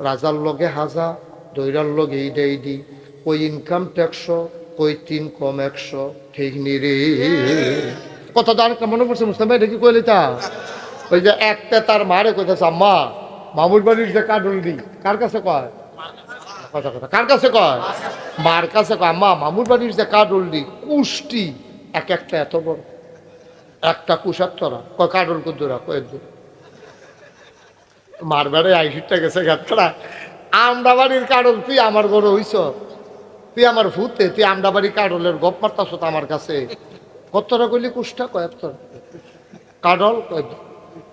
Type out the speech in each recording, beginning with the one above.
রাজার লগে হাজা, দৈরার লগে ইডি, কই ইনকাম ট্যাক্স, কই 3 কম 100, ঠিক নি রে? কথা তো আরেকটা মনে পড়ছে মুস্তাফা, এটা কি কইলি তা? ওই যে একটা তার মারে কইতেছে, আম্মা মামুর বাড়ির যে কাডল দি, কার কাছে কয়? কথা কথা কার কাছে কয়? মার কাছে কয়, আম্মা মামুর বাড়ির যে কাডল দি, কুষ্টি এক একটা এত বড়, একটা কুষার তোরা কয় কাডল কুদ্দুরা কয় দূর। মার বেড়ে আইসিটা গেছে গাতরা, আমডা বাড়ির কাডল তুই আমার ঘরে হইছ, তুই আমার ভূতে, তুই আমডা বাড়ির কাডলের গপ মারতাছ তো আমার কাছে। কতটা কইলি কুষ্টা কয় তোর কাডল কয়,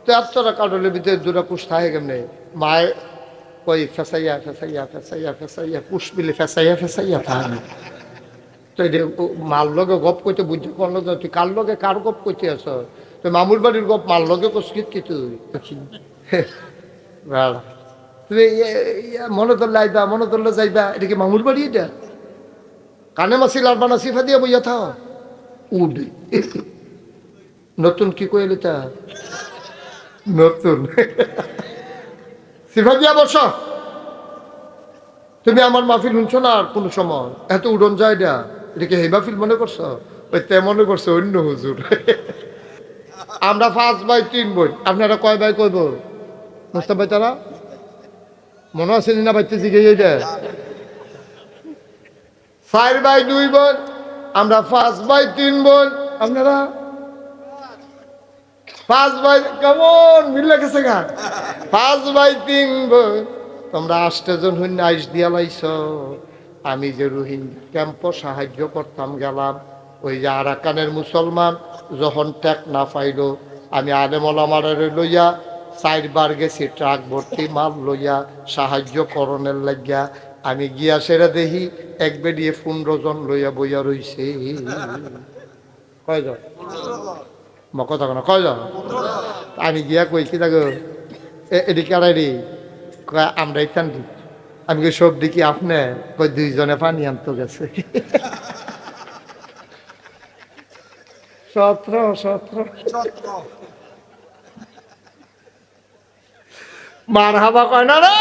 তুই তোরা কাডলের ভিতরে দুরা কুষ থাকে কেমনে? মায় কই ফেসাইয়া ফেসাইয়া ফেসাইয়া ফেসাইয়া কুষ মিলে ফেসাইয়া ফেসাইয়া থাকে। তো এটা মার লগে গপ কইতে বুঝতে পারলো না, তুই কার লগে কার গপ কইতে আস? তুই মামুর বাড়ির গপ মার লগে কসকিত কি তুই? তুমি মনে ধরলে আইবা, মনে ধরলে যাইবা, এটা কি মামুর বাড়ি? এটা কানে মাসি লাল বানা সিফা দিয়ে বইয়া থাও উডে। নতুন কি কইলি তা? নতুন সিফা দিয়া বস। তুমি আমার মাহফিল শুনছো না আর কোন সময়? এত উড়ন যায় এটা, এটাকে হে মাহফিল মনে করছো? ওই তে মনে করছো অন্য হুজুর। আমরা 5 ভাই 3 বোন, আপনারা কয় ভাই কই বোন? মুস্তাফা ভাই তারা মনে আছে না? বাইতে জিগে এইটা 4 ভাই 2 বোন, আমরা 5 ভাই 3 বোন, আপনারা 5 ভাই। কেমন মিল গেছে গা? 5 ভাই 3 বোন, তোমরা 8 জন হইন আইস দিয়া লাইছ। আমি যে রোহিঙ্গা ক্যাম্প সাহায্য করতাম গেলাম, ওই যে আরাকানের মুসলমান যখন ট্যাক না পাইল, আমি আলেম ওলামারে লইয়া 4 বার গেছি ট্রাক ভর্তি মাল লইয়া সাহায্য করণের লাগিয়া। আমি গিয়া সেরা দেখি এক বেডিয়ে 15 জন লইয়া বইয়া রইছে। কয়জন? কথা না কয়জন? আমি গিয়া কই কি থাকো এদিকে আড়াই রে, আমরা ইতান দি। আমি কি সব দেখি আপনি? কই 2 জনে পানি আনতে গেছে। 17 মার হাবা কয় না রে।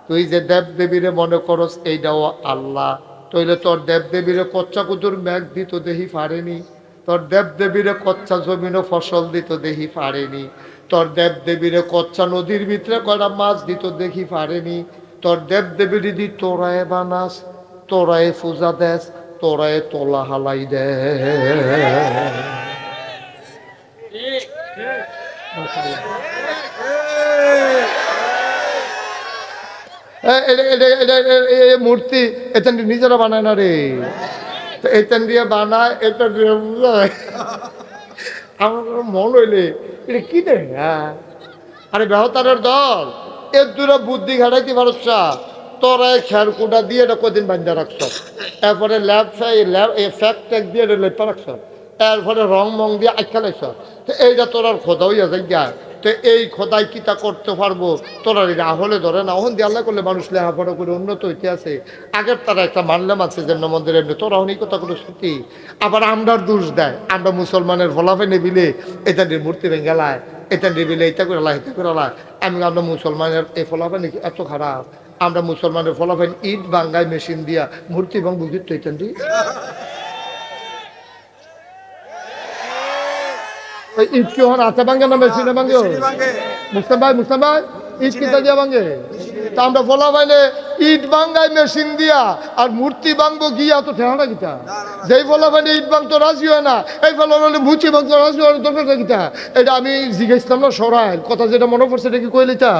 তুই যে দেব দেবীরে মনে করস এইটাও আল্লাহ, তইলে তোর দেব দেবীরে কচ্চা কুতুর মেঘ দিত দেহি পারেনি, তোর দেব দেবীরে কচ্চা জমিনও ফসল দিত দেহি পারেনি, তোর দেব দেবীরে কচ্চা নদীর ভিতরে কয়টা মাছ দিত দেখি পারেনি, তোর দেব দেবীর দি তোরায় বানাস, তোরায় পূজা দেস, তোরায় তোলা হালাই দে। মূর্তি এখান নিজেরা বানায় না রে, এখান দিয়ে বানায়, এটা দিয়ে বুঝায়। আমার মন হইলে এটা কি দেয়? আরে বেহতারের দল, এর দূরে বুদ্ধি ঘাটাইতে পারছা, তোরা খেরকুটা দিয়ে এটা কদিন বান্ধা রাখছ, এরপরে ল্যাব ফ্যাক্ট ট্যাক দিয়ে এটা লেপা রাখছ, এরপরে রং মং দিয়ে আখ্যা লাইছ। তো এইটা তোরার খোদা হইয়া যায়। তো এই খোদাই কিতা করতে পারবো? তোরা আহলে ধরে না, ওহন দিয়ে আল্লাহ করলে মানুষ লেখাপড়া করে উন্নত হইতে আছে। আগের তারা একটা মানলাম আছে যে মন্দির এমনি, তোরা অনেক কথা করে সত্যি। আবার আমরার দোষ দেয়, আমরা মুসলমানের ফলাফে নেবিলে এটা নিয়ে মূর্তি ভেঙ্গালায়, এটা নিবিলে এটা করে লা, এটা করে লা। আমরা মুসলমানের এই ফলাফে নাকি এত খারাপ? আমরা মুসলমানের ফলাফেন ইট বাঙ্গাই মেশিন দিয়া মূর্তি এবং বুঝিত হইতেন দি। ইট কি হন হাতে ভাঙে না মেশিনে ভাঙে? মুসলাম ভাই ইট কিতা দিয়া ভাঙে? তা আমরা ফলা পাইলে ইট বাঙ্গাই মেশিন দিয়া আর মূর্তি ভাঙবো গিয়া, তো ঠেহাটা কিতা? যেই ফলা পাইলে ইট ভাঙতো রাজি হয় না, এই ফলা পাইলে মূর্তি ভাঙতো রাজি হয় দরকারটা কিতা? এটা আমি জিজ্ঞাসলাম না সরাই, কথা যেটা মনে পড়ছে এটা কি কইলি তা?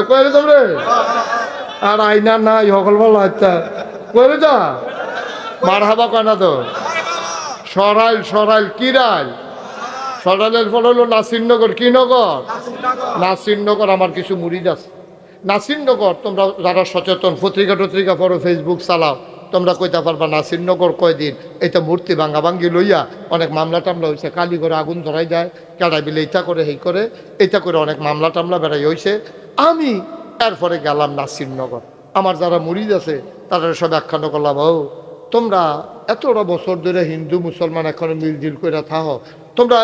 কইলে তোমরে আর আইনা নাই সকল ভালো আচ্ছা কইলে যা মার হাবা কয় না তো। সরাইল সরাইল কি রাইল? সরাইলের ফল হলো নাসিরনগর। কি নগর? নাসিরনগর। আমার কিছু মুরিদ আছে নাসিরনগর। তোমরা যারা সচেতন, পত্রিকা টত্রিকা পড়ো, ফেসবুক চালাও, তোমরা কইতে পারবা নাসিরনগর কয়দিন এটা মূর্তি ভাঙ্গা ভাঙ্গি লইয়া অনেক মামলা টামলা হয়েছে। কালীঘরে আগুন ধরাই যায়, কেড়াই বিলে এটা করে এই করে এটা করে অনেক মামলা টামলা বেড়াই হয়েছে। আমি এরপরে গেলাম নাসিরনগর, আমার যারা মুরিদ আছে তারা সব একখানো করলাম, ও তোমরা এতটা বছর ধরে হিন্দু মুসলমান এখন মিলজিল করে থাকো, তোমরা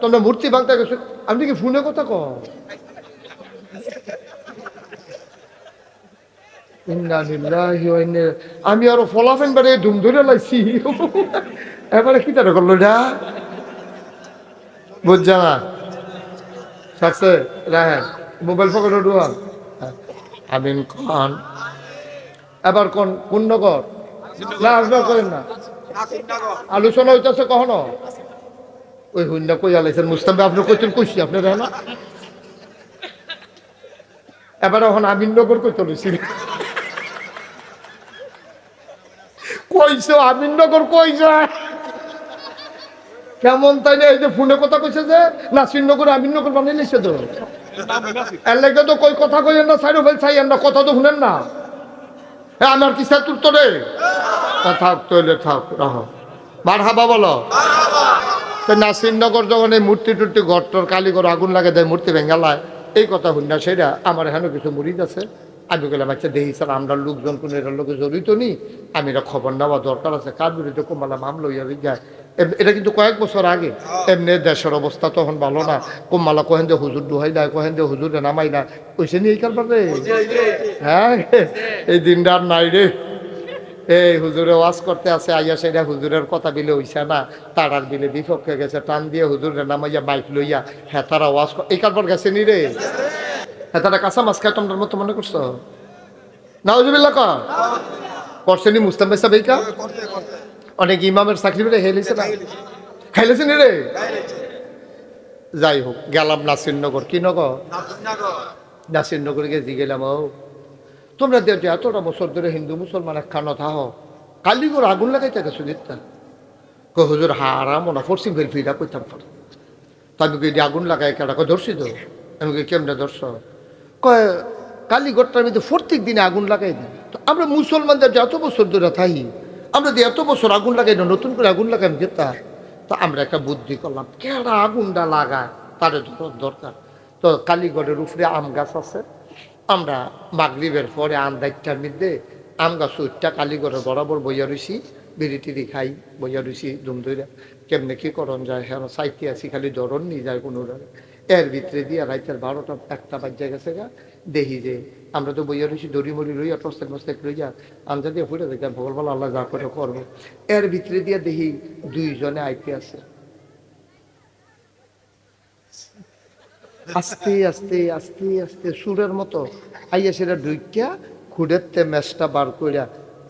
তোমরা মূর্তি ভাঙতে গেছো। আমি কি ফোনে কথা কম? আমি আরো ফলাফেন বারে ধুম ধরে লাইছি এবারে কি তারা করলো এটা বুঝছা না সাথে রাহেন মোবাইল পকেটে ঢুয়ান আমিন খান এবার কোন পূর্ণকর না আসবার করেন না আলোচনা হইতেছে কখনো ওই হুন্ডা কই আলাইছেন মুস্তাফা আপনি কইতেন কইছি আপনার না এবার এখন আমিননগর কই চলেছি কইছো আমিননগর কইছো কেমন তাই না এই যে ফোনে কথা কইছে যে নাসিরনগর আমিননগর বানিয়ে নিছে তো এর লাগে তো কই কথা কইেন না সাইড ফেল চাইয়েন না কথা তো শুনেন না আমার কি সাতুর তো রে থাক তৈলে থাক রাহো মারহাবা বলো তো নাসিরনগর যখন এই মূর্তি টুর্তি ঘরটর কালীঘর আগুন লাগে দেয় মূর্তি ভেঙ্গালায় এই কথা শুন না সেটা আমার এখানে কিছু মুরিদ আছে আমি গেলাম আচ্ছা দেখি স্যার আমরা লোকজন কোনো এটার লোকে জড়িত নি আমি এটা খবর নেওয়া দরকার আছে কার বিরুদ্ধে কোমালা মামলা হইয়া যায় এটা কিন্তু কয়েক বছর আগে এমনি দেশের অবস্থা তখন ভালো না কোমালা কহেন যে হুজুর ডুহাই দেয় কহেন যে হুজুরে নামাই না কইসে নিয়ে এই কারবার রে হ্যাঁ এই দিনটা আর নাই রে এই হুজুরে ওয়াজ করতে আছে আইয়া সেটা হুজুরের কথা বিলে হইছে না তারার বিলে বিপক্ষে গেছে টান দিয়ে হুজুরে নামাইয়া বাইক লইয়া হ্যাঁ তারা ওয়াজ এই কারবার গেছে নি রে হ্যাঁ তারা কাঁচা মাছ খায় তোমার মতো মনে করছো নাউজুবিল্লাহ করছে নি মুস্তাফা সাহেব এই কাজ অনেক ইমামের চাকরি বেড়ে হেলিছে না খাইলেছে নি রে যাই হোক গেলাম নাসিরনগর কি নগর নাসিরনগর গিয়ে দিয়ে গেলাম ও তোমরা দেখো এতটা বছর ধরে হিন্দু মুসলমান একখানো থাহ কালীগড় আগুন লাগাইতে গেছো দিতা কো হুজুর হারাম ওনা ফোর্সিং ফেল ফিরা করতাম পার তো আমি কি আগুন লাগাই কেটা ধরছি তো আমি কি কেমনে ধরছ কয় কালীগড়টার মধ্যে প্রত্যেক দিনে আগুন লাগাই দিই তো আমরা মুসলমানদের যে এত বছর ধরে থাকি আমরা যে এত বছর আগুন লাগাই না নতুন করে আগুন লাগাই যেতা তো আমরা একটা বুদ্ধি করলাম কেডা আগুনটা লাগায় তার দরকার তো কালীগড়ের উপরে আম গাছ আছে আমরা মাগরিবের পরে আন্দাইটার মধ্যে আম গাছ উঠটা কালীগড়ের বরাবর বইয়া রইছি বিড়ি টিড়ি খাই বইয়া রইছি ধুম ধরে কেমনে কি করণ যায় হ্যাঁ সাইতে আছি খালি ধরন নিয়ে যায় কোনো এর ভিতরে দিয়ে রাইতের 12টা 1টা বাজে গেছে গা দেখি যে আমরা তো বইয়া রইছি দড়ি মরি লইয়া টস্তেক মস্তেক লইয়া আঞ্জা দিয়ে ফুটে দেখলাম ভগবান আল্লাহ যা করে করবো এর ভিতরে দিয়ে দেখি দুইজনে আইতে আছে আস্তে আস্তে আস্তে আস্তে সুরের মতো আইয়া সেটা ঢুকিয়া খুঁড়েতে ম্যাচটা বার করিয়া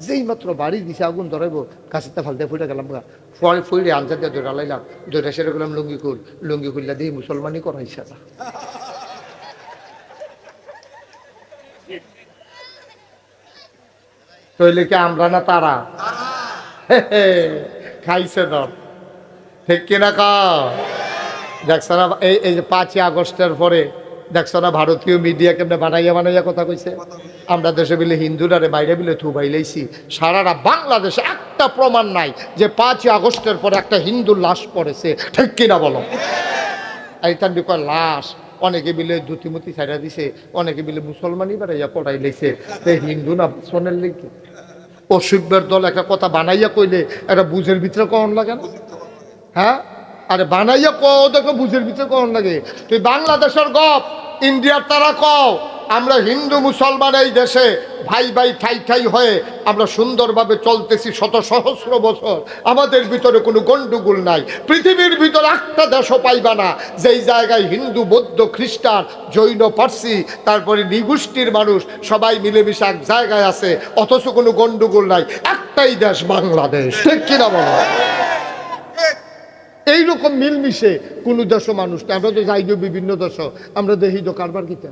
যেই মাত্র বাড়ি দিছে আগুন ধরাইব কাছেতে ফালতে ফুটে গেলাম পরে ফুড়ে আনসার দিয়ে ধরে লাইলাম ধরে সেরে গেলাম লুঙ্গি খুললা দিয়ে মুসলমানই করাইছে না তৈলে কি আমরা না তারা খাইছে ধর ঠিক কিনা কা দেখছো না এই যে 5ই আগস্টের পরে দেখছো না ভারতীয় মিডিয়া কেমনে বানাইয়া কথা কইছে আমরা দেশে বিলে হিন্দুরারে বাইরে বিলে থুবাইলেইছি সারারা বাংলাদেশে একটা প্রমাণ নাই যে 5ই আগস্টের পরে একটা হিন্দু লাশ পড়েছে ঠিক কিনা বলো এই তার কয় লাশ অনেকে বিলে দুতিমতি ছাড়া দিছে অনেকে বিলে মুসলমানই বাড়াইয়া পড়াই লেছে হিন্দু না শোনেন লিখে অসভ্যের দল একটা কথা বানাইয়া কইলে একটা বুঝের ভিতরে কখন লাগে না হ্যাঁ আরে বানাইয়া দেখো বুঝের ভিতরে কখন লাগে তুই বাংলাদেশের গপ ইন্ডিয়ার তারা কও আমরা হিন্দু মুসলমান এই দেশে ভাই ভাই ঠাই ঠাই হয়ে আমরা সুন্দরভাবে চলতেছি শত সহস্র বছর আমাদের ভিতরে কোনো গন্ডগোল নাই পৃথিবীর ভিতরে একটা দেশও পাইবা না যেই জায়গায় হিন্দু বৌদ্ধ খ্রিস্টান জৈন পার্সি তারপরে নিগোষ্ঠীর মানুষ সবাই মিলেমিশে এক জায়গায় আছে অথচ কোনো গন্ডগোল নাই একটাই দেশ বাংলাদেশ ঠিক কিনা বলো এইরকম মিলমিশে কোনো দেশও মানুষ না আমরা তো যাই বিভিন্ন দেশ আমরা দেখি তো কারবার কিতা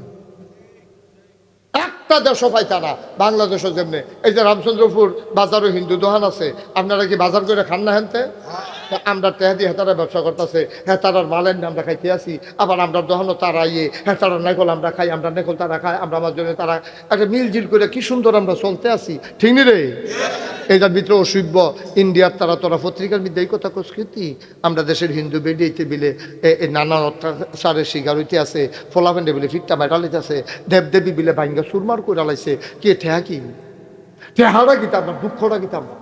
একটা দেশও পাইতা না বাংলাদেশও যেমনি এই যে রামচন্দ্রপুর বাজারও হিন্দু দোকান আছে আপনারা কি বাজার করে খান না হেনতে আমরা টেহা দিয়ে হেতারা ব্যবসা করতেছে হেতারার মালের আমরা খাইতে আসি আবার আমরা দোকানও তারা ইয়ে হেতারা নেকল আমরা খাই আমরা নেকল তারা খাই আমরা আমার জন্য তারা একটা মিলজিল করে কি সুন্দর আমরা চলতে আসি ঠিক নি রে এইটার ভিতরে অসভ্য ইন্ডিয়ার তারা তোরা পত্রিকার মধ্যে এই কথা সংস্কৃতি আমরা দেশের হিন্দু বেডিয়েতে বিলে নানান অত্যাচারের শিকার হইতে আছে ফোলাফেন্ডে বিলে ফিটটা মেটালিতে আছে দেবদেবী বিলে ভাঙ্গা সুরমার করে লাইছে কে ঠেহা কি ঠেহারা গীতাম না দুঃখটা গীতাম না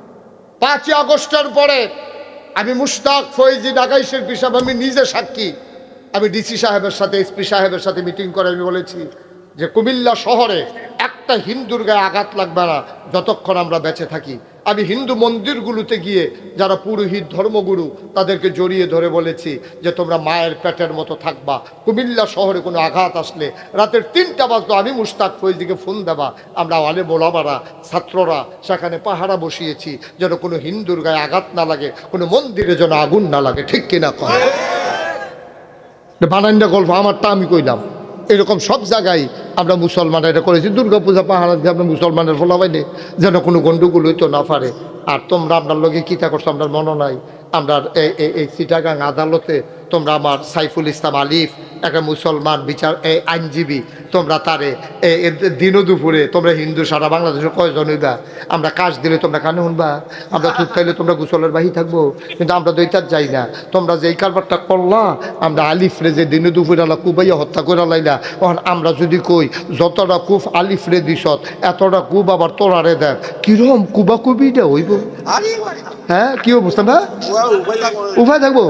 5ই আগস্টের পরে আমি মুশতাক ফৈজি ঢাকাই শিল্পী সাহেব আমি নিজে সাক্ষী আমি ডিসি সাহেবের সাথে এসপি সাহেবের সাথে মিটিং করে আমি বলেছি যে কুমিল্লা শহরে একটা হিন্দুর গায়ে আঘাত লাগবে না যতক্ষণ আমরা বেঁচে থাকি। আমি হিন্দু মন্দিরগুলোতে গিয়ে যারা পুরোহিত ধর্মগুরু তাদেরকে জড়িয়ে ধরে বলেছি যে তোমরা মায়ের পেটের মতো থাকবা। কুমিল্লা শহরে কোনো আঘাত আসলে রাতের 3টা বাজতো আমি মুশতাক ফৈজিকে ফোন দেবা, আমরা আলে বোলামারা ছাত্ররা সেখানে পাহারা বসিয়েছি যেন কোনো হিন্দুর গায়ে আঘাত না লাগে, কোনো মন্দিরে যেন আগুন না লাগে। ঠিক কিনা কয়? বানাইন্দা গল্প আমারটা আমি কইলাম। এরকম সব জায়গায় আমরা মুসলমানরা এটা করেছি। দুর্গাপূজা পাহাড় দিয়ে আমরা মুসলমানের ফলাবাইলে যেন কোনো গন্ডগোল হইতো না পারে। আর তোমরা আপনার লগে কীটা করছো আপনার মনে নাই? আমরা এই চিটাগাং আদালতে তোমরা আমার সাইফুল ইসলাম আলিফ একটা মুসলমান বিচার আইনজীবী, তোমরা তারে দিনও দুপুরে তোমরা হিন্দু সারা বাংলাদেশের কয়জন হইবা, আমরা কাজ দিলে তোমরা কানে শুনবা, আমরা থুত খাইলে তোমরা গোসলের বাহি থাকবো। কিন্তু আমরা দইটার যাই না। তোমরা যে এই কারবারটা করলা, আমরা আলিফরে যে দিনে দুপুরে আলা কুবাইয়া হত্যা করে লাইলা, তখন আমরা যদি কই যতটা কুফ আলিফরে দিছত এতটা কুব আবার তোরারে দেয়, কিরম কুবা কুবিটা হইব? হ্যাঁ কি অবস্থা না? উভয় থাকবো,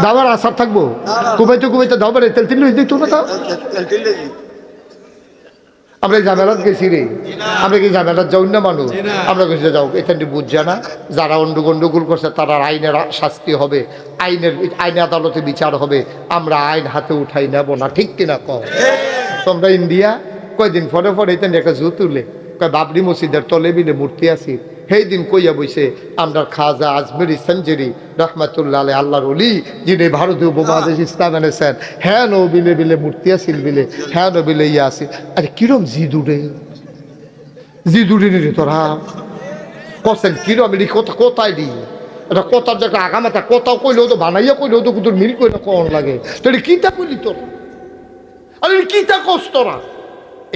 দাবার আসার থাকবো, কুবাইতে কুবাইতে দাবার তেল তিল দেখতো না। তা আমরা ঝামেলাত গেছি রে, আমরা কি ঝামেলাত যাও না মানুষ? আমরা গেছি যাও, এখানে বুঝছে না যারা গন্ডগোল করছে তারা আইনের শাস্তি হবে, আইনে আদালতে বিচার হবে। আমরা আইন হাতে উঠাই নেব না। ঠিক কিনা কও? তোমরা ইন্ডিয়া কয়দিন পরে পরে এখানে একটা জু তুলে কয় বাবরি মসজিদের তলে বিলে মূর্তি আছে। সেই দিন কইয়া বইছে আমরা খাজা আজমেরি সঞ্জেরি রহমাতুল্লাহ আলাইহি আল্লাহর ওলি, যিনি ভারতীয় উপমহাদেশ ইসলাম এনেছেন, হ্যাঁ নো বিলে বিলে মূর্তি আছিল বিলে, হ্যাঁ নো বিলে ইয়া আছে। আরে কিরম জিদুরে রে তোরা কছেন কিরম এটি কোথায় দি? এটা কথার যে একটা আগামাতা কথাও কইলেও তো বানাইয়া কইলেও তো কিন্তু মিল করে কোন লাগে। তো এটা কিতা কইলি তোরা? আরে কিতা কস তোরা?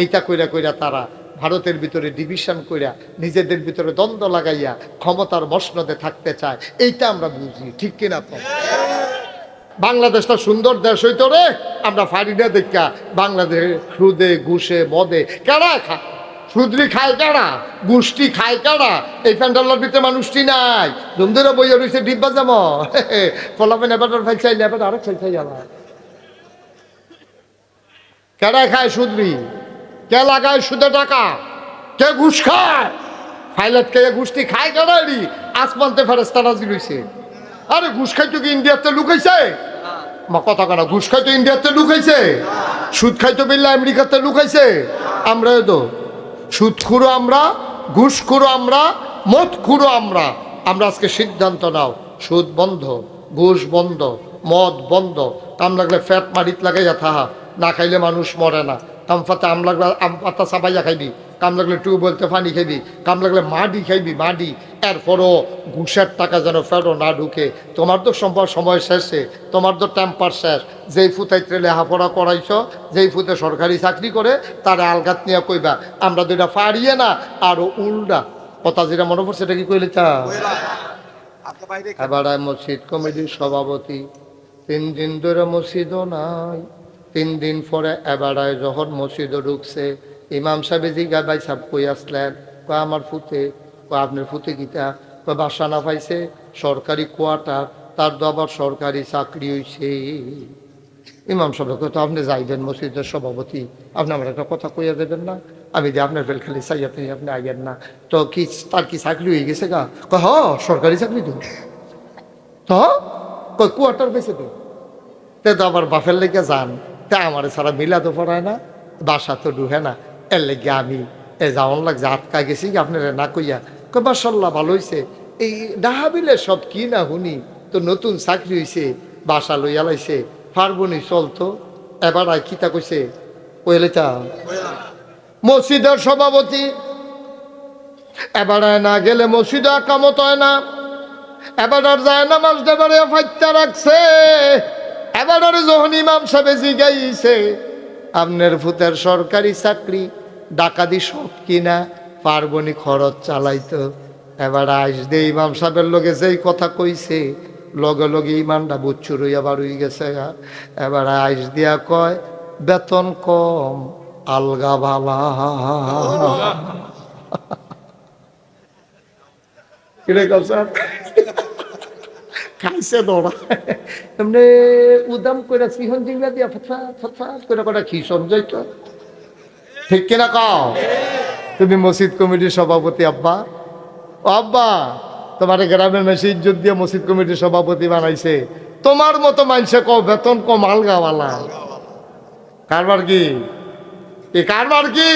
এইটা কইরা কইরা তারা ভারতের ভিতরে ডিভিশন কইরা নিজেদের ভিতরে দ্বন্দ্ব লাগাইয়া ক্ষমতার মসনদে থাকতে চায়। এইটা আমরা বুঝি। ঠিক কিনা? বাংলাদেশটা সুন্দর দেশ হইতো রে, আমরা ফারি না দেখা বাংলাদেশে সুদে ঘুষে মদে কেডা খায়? সুদরি খায় কারা? গোষ্ঠী খায় কারা? এই প্যান্ডালের ভিতরে মানুষটি নাই, ধুমধুরা বইয়া রয়েছে ডিব্বা যেমন ফলাফেন এবার ফাইল চাইলে এবার আরেক ফাইল চাই আলা। কেডা খায় সুদরি? কে লাগায় সুদে টাকা? কে ঘুষ খায়? ফাইলাত কে গোষ্ঠী খায় কেডারি? আসমানতে ফেরেশতা নাজিল হইছে। আরে ঘুষ খাইতো কি ইন্ডিয়াতে লুকাইছে? মা কথা কানা, ঘুষ খাইতো ইন্ডিয়াতে লুকাইছে, সুদ খাইতো বিল্লা আমেরিকাতে লুকাইছে। আমরা তো সুদ খুঁড়ো আমরা, ঘুষ খুঁড়ো আমরা, মদ খুঁড়ো আমরা। আমরা আজকে সিদ্ধান্ত নাও, সুদ বন্ধ, ঘুষ বন্ধ, মদ বন্ধ। কাম লাগলে ফ্যাট মারিত লাগাইয়া থাহা, না খাইলে মানুষ মরে না। কাম পাতা আম লাগলে আম পাতা চাপাইয়া খাইবি, কাম লাগলে টিউবওয়েলতে পানি খাইবি, কাম লাগলে মাটি খাইবি মাটি। এরপরও ঘুষের টাকা যেন ফেরো না ঢুকে। তোমার তো সময় শেষে, তোমার তো টেম্পার শেষ। যেই ফুতাইতে লেখাপড়া করাইছ, যেই ফুতে সরকারি চাকরি করে তারা আলগাত নিয়ে কইবা আমরা দুইটা পারিয়ে না আরো উল্টা কথা যেটা মনে পড়ছে এটা কি কইলে চা। এবার মসজিদ কমিটির সভাপতি 3 দিন ধরে মসজিদও নাই। 3 দিন পরে এবারায় যখন মসজিদও ঢুকছে, ইমাম সাহেব জিগা ভাই সাহেব কই আসলেন? কয় আমার ফুতে। কয় আপনার ফুতে গীতা? কয় বাসা না পাইছে, সরকারি কোয়ার্টার, তার তো আবার সরকারি চাকরি হইছে। ইমাম সাহেব তো আপনি যাইবেন মসজিদের সভাপতি, আপনি আমার একটা কথা কইয়া দেবেন না? আমি যে আপনার ফেল খালি চাইয়াতে আপনি আইয়েন না। তো কি তার কি চাকরি হয়ে গেছে গা? কয় হ সরকারি চাকরি তো কয় কোয়ার্টার পেয়েছে তো আবার বাফের লেগে যান। তা আমার ছাড়া মিলা তো পড়ায় না, বাসা তো ঢুহে না, এর লেগে আমি যাওয়ান লাগছে আটকা গেছি আপনারা না কইয়া। কয় মাশাআল্লাহ ভালো হয়েছে, এই ডাহাবিলে সব কি না শুনি তো নতুন চাকরি হয়েছে, বাসা লইয়া লাইছে, পারবনি চলতো। এবার আর কিতা কইছে কইলে তা মসজিদের সভাপতি এবার না গেলে মসজিদে একামত হয় না। এবার আর যায় না মাস দেবারে ফাইত্যা রাখছে। এবার আর যখন ইমাম সাহেব জিগাইছে আপনার ফুতের সরকারি চাকরি ডাকাতি সব কিনা পারবনি খরচ চালাইতো। এবার আইস দে ইমাম সাহেবের লগে যেই কথা কইছে লগে লগে ইমানটা বুচ্ছুর হইয়া বার হয়ে গেছে। এবার আইস দিয়া কয় বেতন কম আলগা ভালা। খাইছে দৌড়া এমনি উদাম করে সিহন জিংলা দিয়া ফটফাট ফটফাট করে কটা খিসন যাইতো। ঠিক কিনা কও? তুমি মসজিদ কমিটির সভাপতি আব্বা, ও আব্বা, তোমার গ্রামের মেসে ইজ্জত দিয়ে মসজিদ কমিটির সভাপতি বানাইছে, তোমার মতো মানুষে কও বেতন কম আলগাওয়ালা, কারবার কি এই কারবার কি?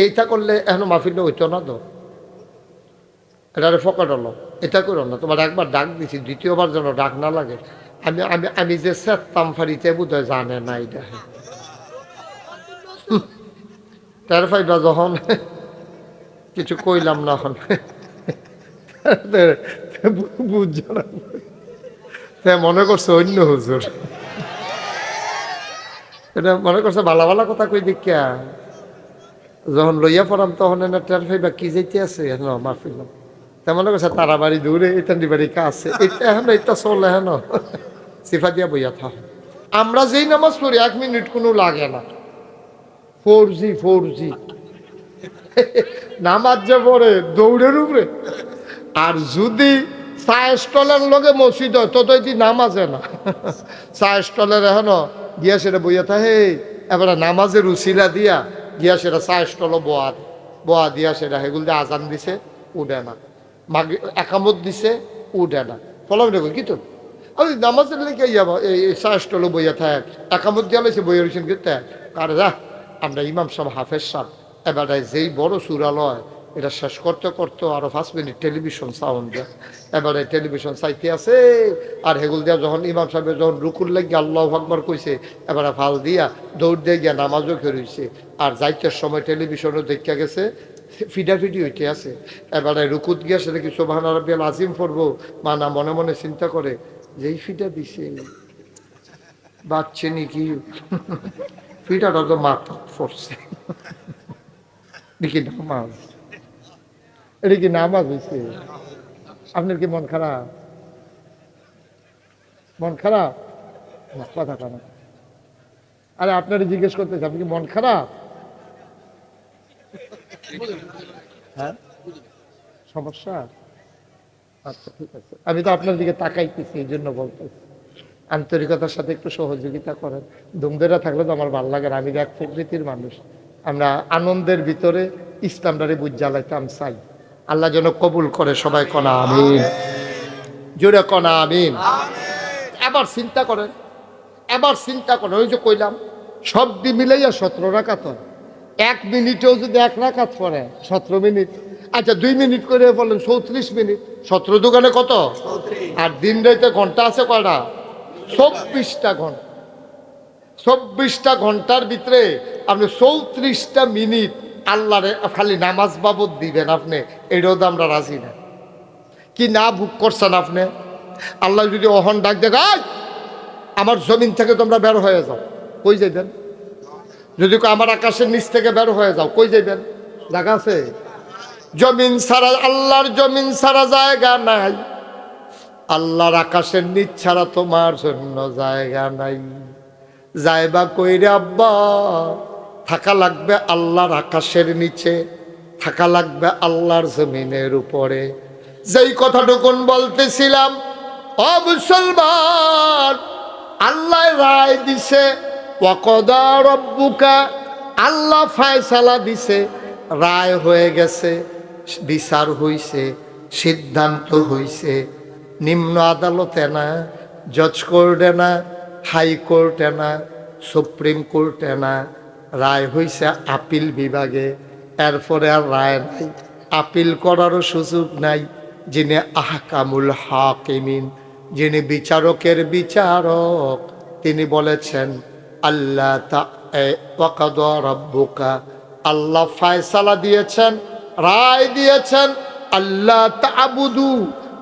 এইটা করলে এখন মাহফিলটা হইতো না তো, এটা ফকট হলো, এটা করো না। তোমার একবার ডাক দিছি, দ্বিতীয়বার যেন ডাক না লাগে। আমি আমি আমি যে সেতাম ফাড়িতে বোধ হয় জানে না এটা। তার ফাইবা যখন কিছু কইলাম না, এখন বুঝছো না, মনে করছে অন্য হুজুর, এটা মনে করছে ভালো ভালো কথা কই দেখিয়া যখন লইয়া পড়াম তখন এনে টের ফাইবা কি যেতে আছে মাহফিল, তা মনে করছে তারা বাড়ি দূরে ইতান্ডি বাড়ি কাছে, এটা এখন এটা চলে হেন সিফা দিয়া বইয়া থাক। আমরা যেই নামাজ পড়ি 1 মিনিট কোনো লাগে না, 4G নামাজ যে পড়ে দৌড়ের উপরে। আর যদি চা স্টলের লগে মসজিদ হয় তো নামাজে না, চা স্টলের এখন গিয়া সেটা বইয়া থাকে, এবার নামাজের উসিলা দিয়া গিয়া সেটা চা স্টল বোয়া দিয়া সেটা সেগুলো দিয়ে আজান দিছে উঠে না, মাগে একামত দিছে উঠে না, ফলাম দেখো কি তো আমি নামাজের লেগে যাবো এই চা স্টল বইয়া থাক, একামত দিয়া লাইছে বইয়া রয়েছেন কিন্তু কার যা আমরা ইমাম সাহেব হাফেজ সাহেব এবারে যেই বড় সুরালয় এটা শেষ করতে করতে আরো 5 মিনিট টেলিভিশন সাউন্ড দেয়, এবারে টেলিভিশন চাইতে আছে। আর হেগুল দিয়া যখন ইমাম সাহেবের যখন রুকুর লাগিয়ে আল্লাহু আকবার কইছে, এবারে ফাল দিয়া দৌড় দিয়ে গিয়া নামাজও খেয়েছে। আর যাইতে সময় টেলিভিশনও দেখা গেছে ফিডাফিডি হইতে আছে। এবারে রুকুত গিয়া সেটা কি সুবহান রাব্বিয়াল আজিম পড়বো, মানা মনে মনে চিন্তা করে যেই ফিডা দিছে বাচ্চে নাকি ফিডাটা তো মাথা পড়ছে, দেখি নামাজ, এটা কি নামাজ হয়েছে? আপনার কি মন খারাপ? মন খারাপ কথা কেন? আরে আপনারা জিজ্ঞেস করতেছে আপনি কি মন খারাপ? হ্যাঁ সমস্যা, আচ্ছা ঠিক আছে, আমি তো আপনার দিকে তাকাইতেছি এই জন্য বলতেছি। আন্তরিকতার সাথে একটু সহযোগিতা করেন, ধুমধেরা থাকলে তো আমার ভালো লাগে। আমি এক প্রকৃতির মানুষ, আমরা আনন্দের ভিতরে ইসলামটারে বুঝ জ্বালাইতাম চাই। আল্লাহ যেন কবুল করে, সবাই কনা আমিন, জোরে কনা আমিন। এবার চিন্তা করেন, ওই যে কইলাম সব দি মিলাইয়া 17 রাকাত, 1 মিনিটেও যদি 1 রাকাত পড়ে 17 মিনিট, আচ্ছা 2 মিনিট করে বলেন 34 মিনিট, 17 দোকানে কত? আর দিন রাইতে ঘন্টা আছে কয়টা? 24টা ঘন্টা। 24টা ঘন্টার ভিতরে আপনি 34টা মিনিট আল্লাহরে খালি নামাজ বাবদ দিবেন, আপনি এটাও তো আমরা রাজি না। কি না বুক করছেন আপনি? আল্লাহ যদি অহন ডাক দেখায় আমার জমিন থেকে তোমরা বের হয়ে যাও, কই যাইবেন? যদি আমার আকাশের নিচ থেকে বের হয়ে যাও, কই যাইবেন? জায়গা আছে? জমিন ছাড়া, আল্লাহর জমিন ছাড়া জায়গা নাই, আল্লাহর আকাশের নিচ ছাড়া তোমার জন্য জায়গা নাই। যাইবা কইরে আব্বা? থাকা লাগবে আল্লাহর আকাশের নিচে, থাকা লাগবে আল্লাহর জমিনের উপরে। যেই কথাটুকুন বলতেছিলাম, ও মুসলমান, আল্লাহ রায় দিছে, ওয়াকদা রব্বুকা, আল্লাহ ফয়সালা দিছে, রায় হয়ে গেছে, বিচার হইছে, সিদ্ধান্ত হইছে। নিম্ন আদালতে না, জজ কোর্টে না, হাইকোর্টে না, সুপ্রিম কোর্টে না, রায় হইছে আপিল বিভাগে। এরপরে আর রায় নাই, আপিল করারও সুযোগ নাই। যিনি আহকামুল হাকিমিন, যিনি বিচারকের বিচারক, তিনি বলেছেন আল্লাহ ওয়াকদা রাব্বুকা, আল্লাহ ফয়সালা দিয়েছেন, রায় দিয়েছেন, আল্লাহ তা'বুদু,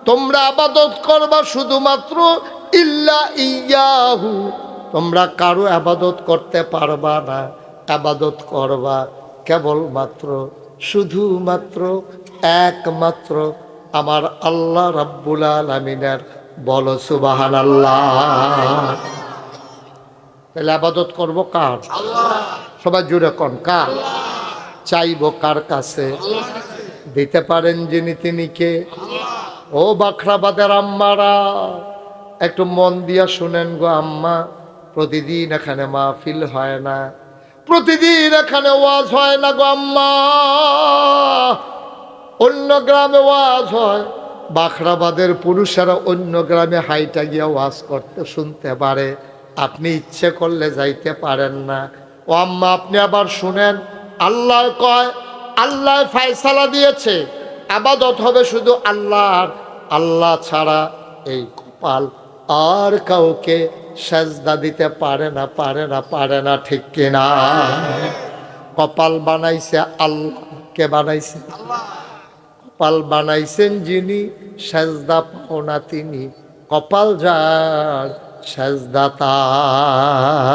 তোমরা ইবাদত করবা শুধুমাত্র ইল্লা ইয়াহু, তোমরা কারো ইবাদত করতে পারবা না, ইবাদত করবা কেবলমাত্র শুধুমাত্র একমাত্র আমার আল্লাহ রাব্বুল আলামিনের। বলো সুবহানাল্লাহ। তাহলে ইবাদত করব কার? আল্লাহ। সবাই জুড়ে কোন কার? চাইবো কার কাছে? দিতে পারেন যিনি, তিনি কে? ও বাখরাবাদের আম্মারা, একটু মন দিয়া শুনেন গো আম্মা, প্রতিদিন এখানে মাহফিল হয় না, প্রতিদিন এখানে ওয়াজ হয় না গো আম্মা, অন্য গ্রামে ওয়াজ হয়। বাখরাবাদের পুরুষেরা অন্য গ্রামে হাইটা গিয়া ওয়াজ করতে শুনতে পারে, আপনি ইচ্ছে করলে যাইতে পারেন না। ও আম্মা আপনি আবার শুনেন, আল্লাহ কয়, আল্লাহ ফায়সালা দিয়েছে আবাদত হবে শুধু আল্লাহর, আল্লাহ ছাড়া এই কপাল আর কাউকে সেজদা দিতে পারে না, পারে না, পারে না, ঠিক কিনা? কপাল বানাইছে আল্লাহ। কে বানাইছে? কপাল বানাইছেন যিনি, সেজদা পাও না তিনি। কপাল যার সেজদা তার।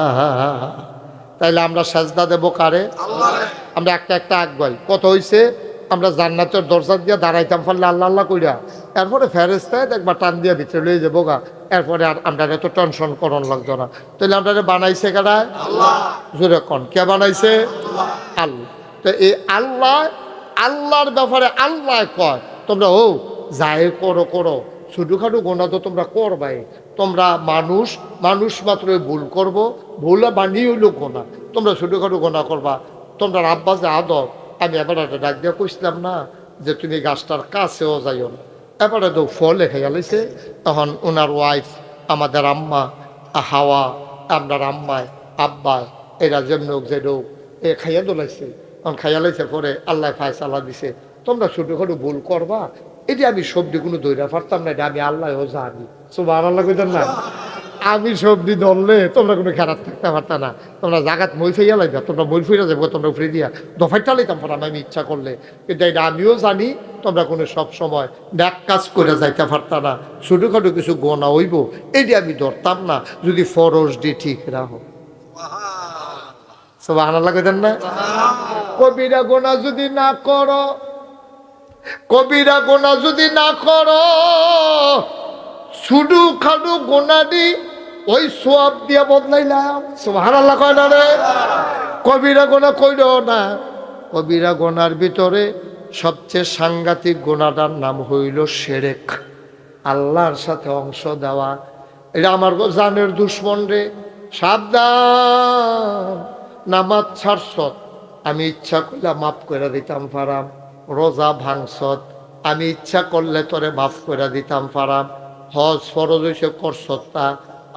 তাইলে আমরা সেজদা দেবো কারে? আমরা একটা একটা আগুয়াই। কত হইছে? আমরা জান্নাতের দরজা দিয়ে দাঁড়াইতাম পারলে আল্লাহ আল্লাহ কইরা, এরপরে ফেরেস্তায় একবার টান দিয়ে ভিতরে লয়ে যাবো গা, এরপরে আর আমরা এত টেনশন করন লাগতো না। তাহলে আমরা বানাইছে কারা? জোরে কন, কে বানাইছে? আল্লাহ। তো এই আল্লাহ, আল্লাহর ব্যাপারে আল্লাহ কয় তোমরা ও যাই করো করো, ছোটোখাটো গোনা তো তোমরা করবাই। তোমরা মানুষ, মানুষ মাত্রই ভুল করবো, ভুল বানিয়ে হইল গোনা। তোমরা ছোটোখাটো গোনা করবা। তোমরা আব্বা যে আদর, আমি এবার একটা ডাক দিয়ে কইছিলাম না যে তুমি গাছটার কাছেও যাইও না। এবারে তো ফল লেখে গেলেছে। তখন ওনার ওয়াইফ, আমাদের আম্মা হাওয়া, আপনার আম্মায় আব্বায়, এরা যেমন যে লোক এ খাইয়া দোলাইছে। তখন খাইয়া লাইছে পরে আল্লাহ ফায়সালা দিছে তোমরা ছোটোখাটো ভুল করবা। এটি আমি সবজি কোনো দইরা পারতাম না, এটা আমি আল্লাহও জানি। সুবহানাল্লাহ কইতেন না? আমি সবজি ধরলে তোমরা কোনো খেরাত থাকতে পারতা না। তোমরা জাগাত মই ফেইয়া লাইবা, তোমরা মই ফিরা যাবো, তোমরা উফরে দিয়া দফাইটা লাইতাম পারাম আমি ইচ্ছা করলে। কিন্তু এটা আমিও জানি তোমরা কোনো সব সময় ব্যাক কাজ করে যাইতে পারতা না। ছোটোখাটো কিছু গোনা হইব এটি আমি ধরতাম না যদি ফরজ দি ঠিক রাখো। সুবহানাল্লাহ কইতেন না? কবিরা গোনা যদি না করো, কবিরা গোনা যদি না করো, শুধু খাডু গোনা দি ওই সোয়াব দিয়া বদলাইলাম। সুবহানাল্লাহ কয় না রে? কবিরা গোনা কইরো না। কবিরা গোনার ভিতরে সবচেয়ে সাংঘাতিক গোনাটার নাম হইল শিরক, আল্লাহর সাথে অংশ দেওয়া। এটা আমার জানের দুশ্মন রে, সাবধান। নামাজ ছাড়ছত, আমি ইচ্ছা করলে মাফ করে দিতাম পারাম। রোজা ভাঙছত, আমি ইচ্ছা করলে তোরে মাফ করে দিতাম পারাম। হজ ফরজ হইছে করছত তা,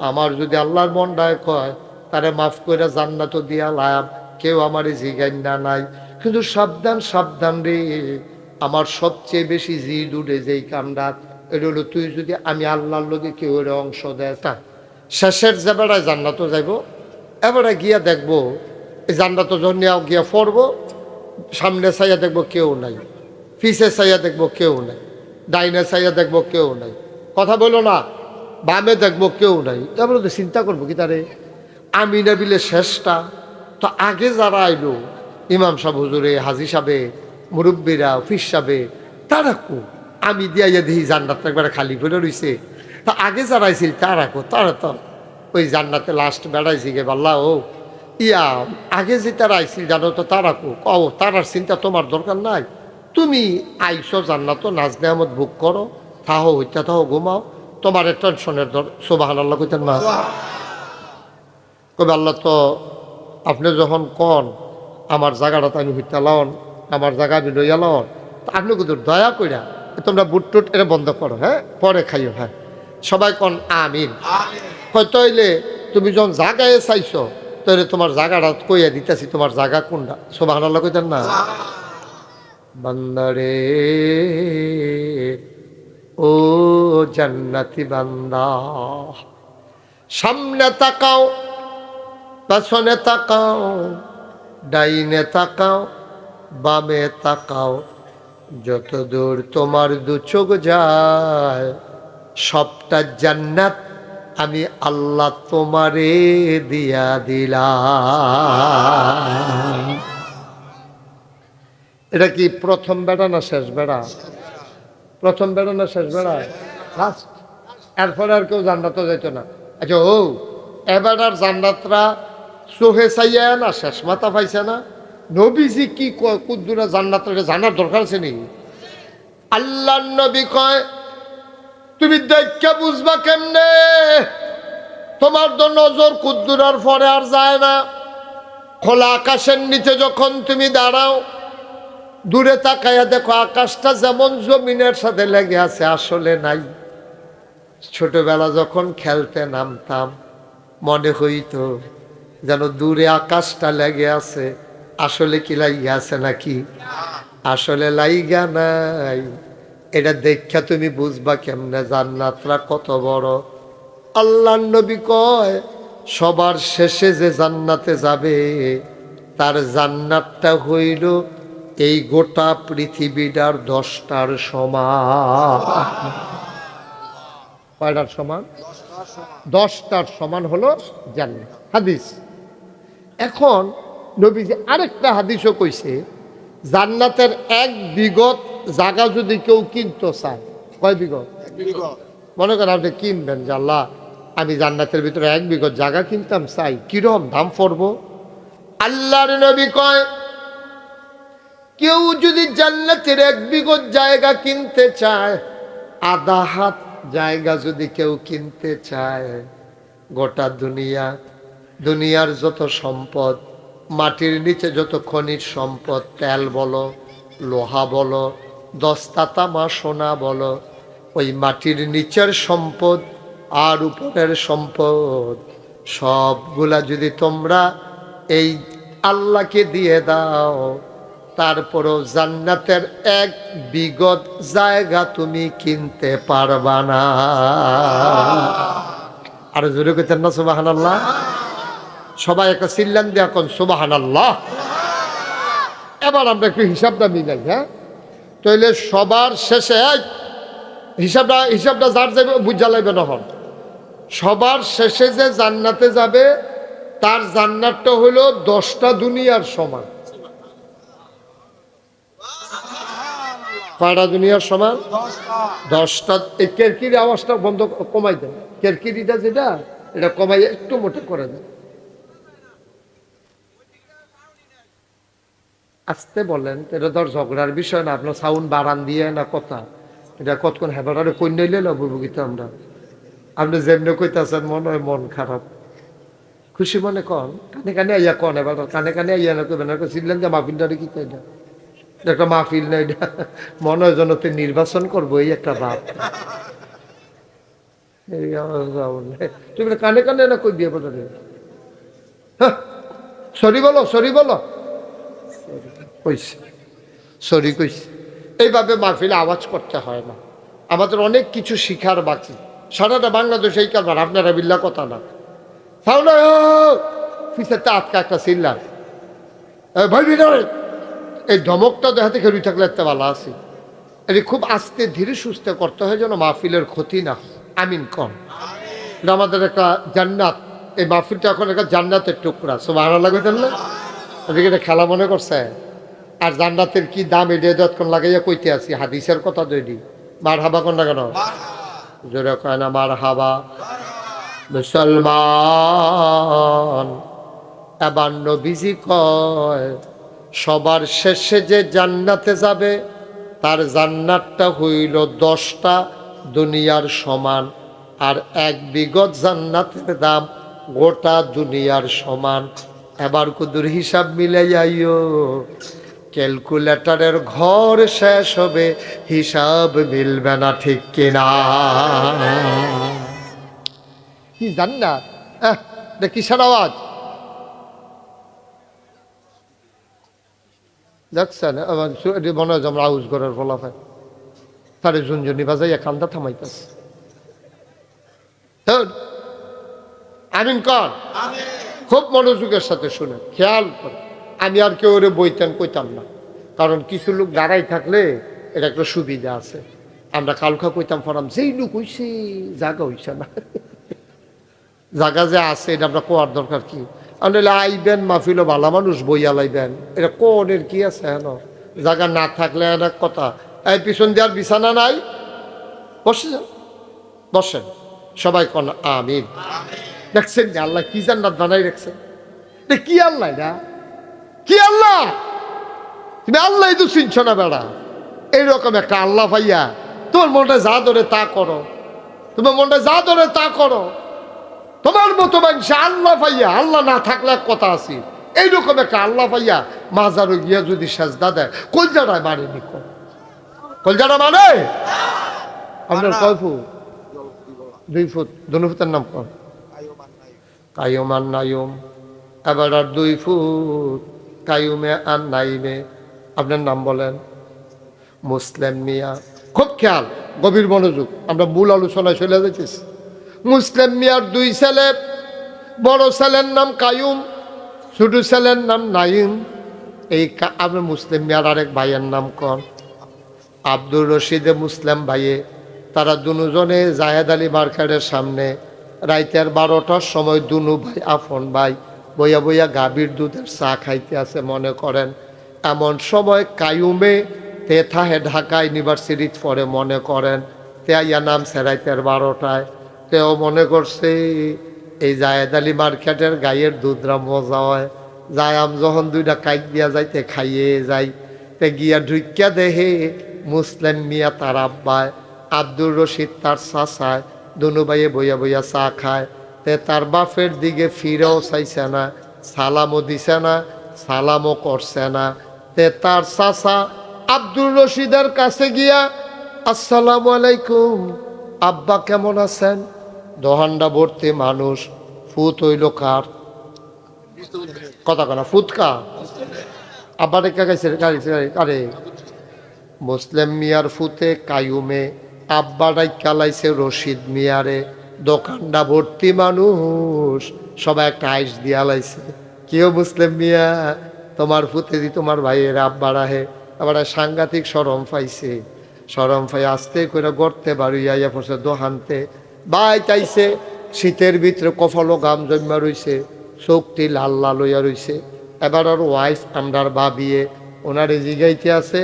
আমার যদি আল্লাহর মনটায় কয় তারে মাফ করে জান্নাত দিয়া লাভ, কেউ আমারে জিগাইনা নাই। কিন্তু সাবধান সাবধান রে, আমার সবচেয়ে বেশি জিদ উঠে যেই কামরাত, এটা হলো তুই যদি আমি আল্লাহর লগে কেউ এর অংশ দেয় তা শেষের যে বেড়ায় জান্নাত যাইব, এবারে গিয়া দেখবো জান্নাত যখন গিয়া পড়বো, সামনে চাইয়া দেখবো কেউ নাই, পিছে চাইয়া দেখবো কেউ নাই, ডাইনে চাইয়া দেখবো কেউ নাই, কথা বলো না, বামে দেখবো কেউ নাই। এবারে তো চিন্তা করবো কি তারে আমি না বিলে শেষটা। তো আগে যারা আইলো ইমাম সাহেব হুজুরে, হাজি সাহেবে, মুরব্বীরা, অফিস সাহেবে, তারা কো আমি দিয়া দেখি জান্নাত একবারে খালি ফেলে রইছে। তা আগে যারা আইছিল তারা কো, তারা তো ওই জান্নাতে লাস্ট বেড়াইছি গে বাল্লা। ও ইয়া আগে যে তারা আইছিল জানো তো তারা কো, ও তারার চিন্তা তোমার দরকার নাই। তুমি আইসো জান্নাত, নাজ নেয়ামত ভোগ করো, থাহো হইতা থাহো, ঘুমাও, তোমার টেনশনের সুবহানাল্লাহ কইতেন না? কবে আল্লাহ তো আপনি যখন কন আমার জায়গাটা আমি হইতে লাওন, আমার জায়গা আমি লইয়া লাওন, আপনি কিন্তু দয়া কইরা তোমরা বুট টুট এটা বন্ধ করো, হ্যাঁ পরে খাইও। হ্যাঁ সবাই কন আমিন। হয়তো হইলে তুমি যখন জায়গায় চাইছো তাহলে তোমার জায়গাটা কইয়া দিতেছি, তোমার জায়গা কোনটা। সুবহানাল্লাহ কইতেন না? বান্দারে ও জান্নাতি বান্দা, সামনে তাকাও, পেছনে তাকাও, ডাইনে তাকাও, বামে তাকাও, যত দূর তোমার দু চোখ যায় সবটা জান্নাত আমি আল্লাহ তোমারে দিয়া দিলাম। এটা কি প্রথম বেড়া না শেষ বেড়া? প্রথম বেড়া না শেষ বেড়া? লাস্ট। এরপরে আর কেউ জান্নাতও যাইত না। আচ্ছা ও এবার আর জান্নাতরা চোহে চাইয়া না শেষ মাথা পাইছে না? নবীজি কি কয় কুদ্দুরা জান্নাতরা জানার দরকার আছে নি? আল্লাহ নবী কয় তুমি দেখা বুঝবা কেমনে? তোমার তো নজর কুদ্দুরার পরে আর যায় না। খোলা আকাশের নিচে যখন তুমি দাঁড়াও, দূরে তাকাইয়া দেখো আকাশটা যেমন জমিনের সাথে লেগে আছে, আসলে নাই। ছোটবেলা যখন খেলতে নামতাম মনে হইতো যেন দূরে আকাশটা লেগে আছে, আসলে কি লাইগা আছে নাকি? আসলে লাইগা নাই। এটা দেখা তুমি বুঝবা কেমনে জান্নাতরা কত বড়। আল্লাহর নবী কয় সবার শেষে যে জান্নাতে যাবে তার জান্নাতটা হইল এই গোটা পৃথিবীটার 10টার সমান। কয়টার সমান? 10টার সমান হলো জান্নাত। হাদিস। এখন নবীজি আরেকটা হাদিসও কইছে, জান্নাতের 1 বিঘত জায়গা যদি কেউ কিনতে চায়, কয় বিঘত? মনে করেন আপনি কিনবেন যে আল্লাহ আমি জান্নাতের ভিতরে 1 বিঘত জায়গা কিনতাম চাই, কিরকম দাম পড়বো? আল্লাহর নবী কয় কেউ যদি জান্নাতের 1 বিঘত জায়গা কিনতে চায়, আধা হাত জায়গা যদি কেউ কিনতে চায়, গোটা দুনিয়ার যত সম্পদ, মাটির নিচে যত খনিজ সম্পদ, তেল বলো, লোহা বলো, 10টা তামা সোনা বলো, ওই মাটির নিচের সম্পদ আর উপরের সম্পদ সবগুলা যদি তোমরা এই আল্লাহকে দিয়ে দাও, তারপরও জান্নাতের 1 বিঘত জায়গা তুমি কিনতে পারবা না। আর জোরে কইতেন না সুবহানাল্লাহ? সবাই একটা চিল্লান দিয়ে এখন সুবহানাল্লাহ। এবার আমরা একটু হিসাবটা মিলাই। হ্যাঁ, তাইলে সবার শেষে হিসাবটা যার যাবে বুঝা লাগবে না। হন সবার শেষে যে জান্নাতে যাবে তার জান্নাতটা হলো 10টা দুনিয়ার সমান। কয়টা দুনিয়ার সমান? 10টা। এই কেরকির আওয়াজটা বন্ধ কমাই দেন। কেরকিরিটা যেটা এটা কমাই একটু মোটা করে দেন। আসতে বলেন, এটা ধর ঝগড়ার বিষয় না। আপনার সাউন্ড বাড়ান দিয়ে না কথা, এটা কতক্ষণ হেবারে কই নইলে বুঝবো আমরা। আপনি যেমনি কইতেছেন মনে হয় মন খারাপ। খুশি মনে কন, কানে কানে আইয়া কন। এবার কানে কানে আইয়া না কইবেন, চিনলেন যে মাহফিলটা কি কই না, একটা মাহফিল না, এটা মনে হয় যেন নির্বাচন করবো এই একটা ভাব। তুমি কানে কানে না কই দিয়ে বোঝা, সরি বলো, সরি বলো, কইছে সরি কইছে। এইভাবে মাহফিলে আওয়াজ করতে হয় না। আমাদের অনেক কিছু শিখার বাকি। সারাটা বাংলাদেশ এই কারবার, আপনারা বিল্লা কথা না। ফিসেরটা আটকা একটা চিল্লার ভাই ভিতরে, এই ধমকটা দেখাতে খেলুই থাকলে একটা ভালো আছে। এটি খুব আস্তে ধীরে সুস্থে করতে হয় যেন মাহফিলের ক্ষতি না হয়। আমিন কম। এটা আমাদের একটা জান্নাত। এই মাহফিলটা এখন একটা জান্নাতের টুকরা। সব ভালো লাগবে না? এদিকে এটা খেলা মনে করছে। আর জান্নাতের কি দাম এটা যতক্ষণ লাগাইয়া কইতে আছি, হাদিসের কথা তৈরি। মার হাবা কোন না কেন জোরে কয় না মার হাবা। মুসলমান, এবার নবীজি কয় সবার শেষে যে জান্নাতে যাবে তার জান্নাতটা হইল 10টা দুনিয়ার সমান। আর 1 বিঘত জান্নাতের দাম গোটা দুনিয়ার সমান। এবার কুদুর হিসাব মিলাইয়াইও, ক্যালকুলেটরের ঘর শেষ হবে, হিসাব মিলবে না, ঠিক কিনা? কি জান্নাত! কিসের আওয়াজ দেখছেন? মনে হয় আমরা আউজ ঘরের ফলাফল তারে ঝুনঝুনি বাজাইয়া কান্দা থামাইতেছে। আমিন কর। খুব মনোযোগের সাথে শুনে খেয়াল করে। আমি আর কেউ ওরে বইতেন কইতাম না, কারণ কিছু লোক দাঁড়াই থাকলে এটা একটা সুবিধা আছে। আমরা কালকা কইতাম ফরাম, যেই লোক হইছে জাগা হইছে না, জাগা যে আছে এটা আমরা কোয়ার দরকার কি? আনলে আইবেন মাহফিলও ভালো মানুষ বইয়া লাইবেন, এটা কোনের কি আছে? হেন জায়গা না থাকলে এক কথা। এই পিছন দেওয়ার বিছানা নাই, বসে যান, বসেন সবাই কন আমিন। দেখছেন যে আল্লাহ কি জান্নাত বানাই রাখছেন? কি আল্লাহ না, কি আল্লাহ? তুমি আল্লাহ তো চিনছ না বেড়া। এইরকম একটা আল্লাহ ভাইয়া তোমার মনটা যা ধরে তা করো, তোমার মনটা যা ধরে তা করো। তোমার মতো মানুষ আল্লাহ ভাইয়া, আল্লাহ না থাকলে কথা আছে, এইরকম একটা আল্লাহ পাইয়া মাজারও গিয়া যদি সেজদা দেয় কলজাটায় মারেনি, কলজাটা মানে আপনার কয় ফুট? 2 ফুট। 2 ফুটের নাম কর কায়ুম আর নায়ুম। এবার আর 2 ফুট কায়ুমে আর নাইমে। আপনার নাম বলেন? মুসলিম মিয়া। খুব খেয়াল, গভীর মনোযোগ, আমরা মূল আলোচনায় চলে যাইতেছি। মুসলিম মিয়ার 2 ছেলে, বড় ছেলের নাম কায়ুম, ছোট ছেলের নাম নাইম। এই আপনার মুসলিম মিয়ার আরেক ভাইয়ের নাম কন আব্দুর রশিদে মুসলিম ভাইয়ে। তারা দুজনে জাহেদ আলী মার্কেটের সামনে রাইতের 12টার সময় দুনু ভাই আপন ভাই বইয়া বইয়া গাভীর দুধের চা খাইতে আছে মনে করেন। এমন সময় কায়ুমে তে থাহে ঢাকা ইউনিভার্সিটি পড়ে মনে করেন, তে আইয়া নামছে রাইতের 12টায়। তেও মনে করছে এই জাহেদ আলী মার্কেটের গাইয়ের দুধরা মজা হয়, যাই আম যখন 2টা কাইক দিয়া যাইতে খাইয়ে যাই। তে গিয়া ঢুকিয়া দেহে মুসলিম মিয়া তার আব্বায়, আব্দুর রশিদ তার চাচায়, দুনু ভাইয়ে বইয়া বইয়া চা খায়। তে তার বাপের দিকে ফিরেও চাইছে না, সালামও দিছে না, সালামও করছে না। তে তার চাচা আব্দুর রশিদের কাছে গিয়া আসসালামু আলাইকুম আব্বা কেমন আছেন? দোহান্ডা ভর্তি মানুষ। ফুত হইল কার? কথা কনা ফুৎকা আব্বা রেখা গাইছে আরে মুসলিম মিয়ার ফুতে কায়ুমে, আব্বা ডাইকা লাইছে রশিদ মিয়ারে। দোকানটা ভর্তি মানুষ, সবাই একটা আইস দিয়া লাইছে। কেউ মুসলিম মিয়া তোমার ফুতে দি তোমার ভাইয়ের আব্বা রাহে। আবার সাংঘাতিক শরম পাইছে, শরম পাই আস্তে করে গড়তে বাড়িয়া ইয়া পড়ছে দোহানতে। বাই চাইছে শীতের ভিতরে কফলো গাম জন্মা রইছে, চোখটি লাল লাল হইয়া রইছে। এবার ওর ওয়াইফ আমরার ভাবিয়ে ওনারে জিগাইতে আছে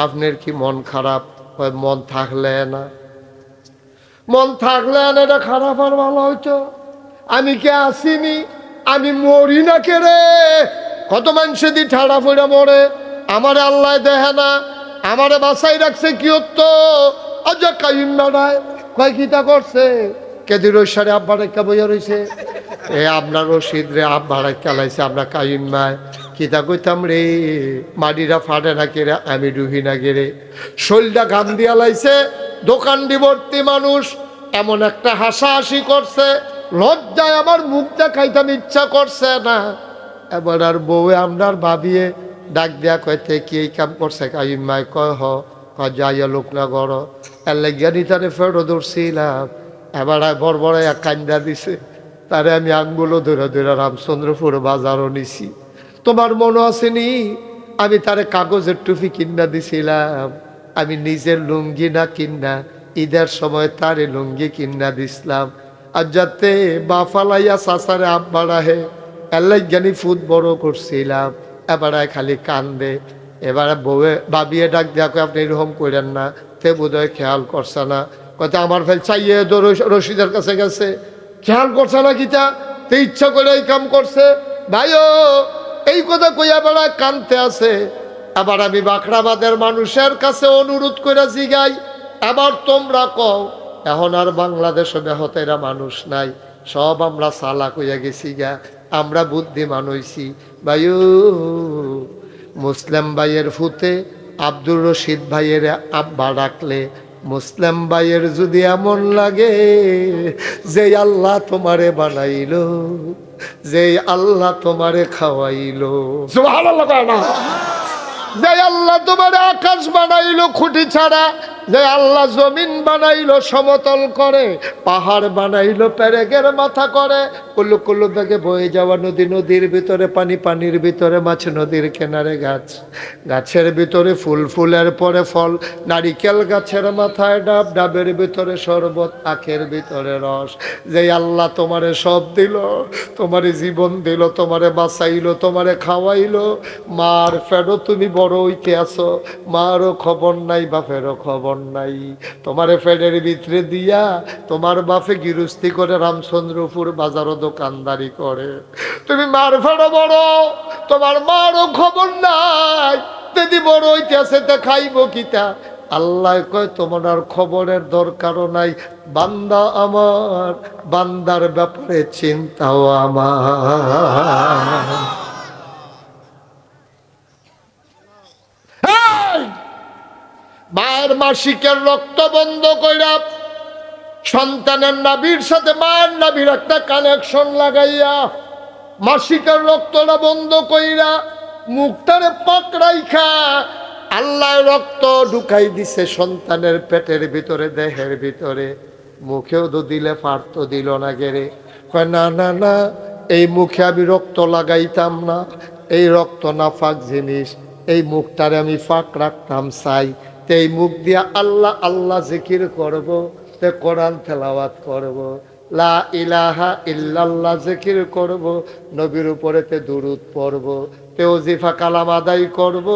আপনার কি মন খারাপ? মন থাকলে না, মন থাকলে না, এটা খারাপ আর ভালো হইতো। আমি কে আসিনি, আমি মরি না কে রে? কত মানুষে দি ঠাড়া ফইরা মরে, আমারে আল্লাহ দেহে না, আমারে বাসাই রাখছে কি হতো? আজা কাইম বেড়ায় কয় কিতা করছে কেদি রইসারে আব্বা রেখা বইয়া রইছে। এ আপনার রশিদ রে আব্বা রেখা লাইছে, আমরা কাইম মায় কিতা কইতাম রে, মাটিরা ফাটে না কেড়ে, আমি ডুবি না কেড়ে। শরীরটা ঘাম দিয়া লাইছে, দোকানটি ভর্তি মানুষ। এমন একটা হাসাহাসি করছে, লজ্জায় আমার মুখ দেখাইতাম ইচ্ছা করছে না। এবার আর বউয়ে আমরার ভাবিয়ে ডাক দেয়া কইতে কি এই কাম করছে? কাইম মায় কয় হ, যাইয়া লোক না গড় এর লাগিয়া নিতারে ফেরো ধরছিলাম। এবার বড় বড় এক কান্দা দিছে, তারে আমি আঙ্গুলো ধরে ধরে রামচন্দ্রপুর বাজারও নিছি। তোমার মনে আসেনি আমি তারে কাগজের টুপি কিনা দিছিলাম? আমি নিজের লুঙ্গি না কিনা ঈদের সময় তারে লুঙ্গি কিনা দিছিলাম। আর যাতে বাফালাইয়া চাচারে আব্বা রাহে এলাই জ্ঞানী ফুট বড় করছিলাম। এবারে খালি কান্দে। এবারে বউয়ে ভাবিয়ে ডাক দেয়া কয় আপনি এরকম করেন না, তে বোধহয় খেয়াল করছে না। কয়টা আমার ফেল চাইয়ে রশিদের কাছে গেছে, খেয়াল করছে না কিতা, তে ইচ্ছা করে এই কাম করছে। ভাইও এই কথা কইয়া বেড়ায় কানতে আছে। আবার আমি বাখরাবাদের মানুষের কাছে অনুরোধ করে জিগাই, আবার তোমরা কও এখন আর বাংলাদেশে বেহতেরা মানুষ নাই, সব আমরা চালাক হইয়া গেছি গা, আমরা বুদ্ধিমান হইছি। ভাইও মুসলিম ভাইয়ের ফুতে আব্দুর রশিদ ভাইয়ের আব্বা ডাকলে মুসলিম ভাইয়ের যদি এমন লাগে যে আল্লাহ তোমারে বানাইলো, যে আল্লাহ তোমারে খাওয়াইলো, সুবহানাল্লাহ কয় না? যে আল্লাহ তোমার আকাশ বানাইলো খুঁটি ছাড়া, যে আল্লাহ জমিন বানাইলো সমতল করে, পাহাড় বানাইলো পেরেকের মাথা করে, কুল্লু কুল্লু বেগে বয়ে যাওয়া নদী, নদীর ভিতরে পানি, পানির ভিতরে মাছ, নদীর কিনারে গাছ, গাছের ভিতরে ফুল, ফুলের পরে ফল, নারিকেল গাছের মাথায় ডাব, ডাবের ভিতরে শরবত, আখের ভিতরে রস। যে আল্লাহ তোমারে সব দিল, তোমারে জীবন দিল, তোমারে বাঁচাইলো, তোমারে খাওয়াইলো, মার ফেরো তুমি বড় হইতে আসো, মারও খবর নাই, বাপেরও খবর নাই। তোমারে ফেডের ভিতরে দিয়া তোমার বাপে গৃহস্থী করে, রামচন্দ্রপুর বাজারও দোকানদারি করে, তুমি মার ফেরো বড়, তোমার মারও খবর নাই, দিদি বড় হইতে আছে তা খাইব কিতা? আল্লাহ কয় তোমার আর খবরের দরকারও নাই, বান্দা আমার, বান্দার ব্যাপারে চিন্তাও আমার। মায়ের মাসিকের রক্ত বন্ধ কইরা সন্তানের নাভির সাথে মায়ের নাভির একটা কানেকশন লাগাইয়া মাসিকের রক্তটা বন্ধ কইরা মুখটারে পাকড়াইখা আল্লাহ রক্ত ঢুকাই দিছে সন্তানের পেটের ভিতরে, দেহের ভিতরে। মুখেও তো দিলে পারতো, দিল না গেরে। কয় না না না, এই মুখে আমি রক্ত লাগাইতাম না, এই রক্ত নাফাক জিনিস, এই মুখটারে আমি ফাঁক রাখতাম চাই। তো এই মুখ দিয়া আল্লাহ আল্লাহ জিকির করব, তে কোরআন তেলাওয়াত করব, লা ইলাহা ইল্লাল্লাহ জিকির করব, নবীর উপরেতে দুরূদ পড়ব, তে ওজিফা কালাম আদায় করব।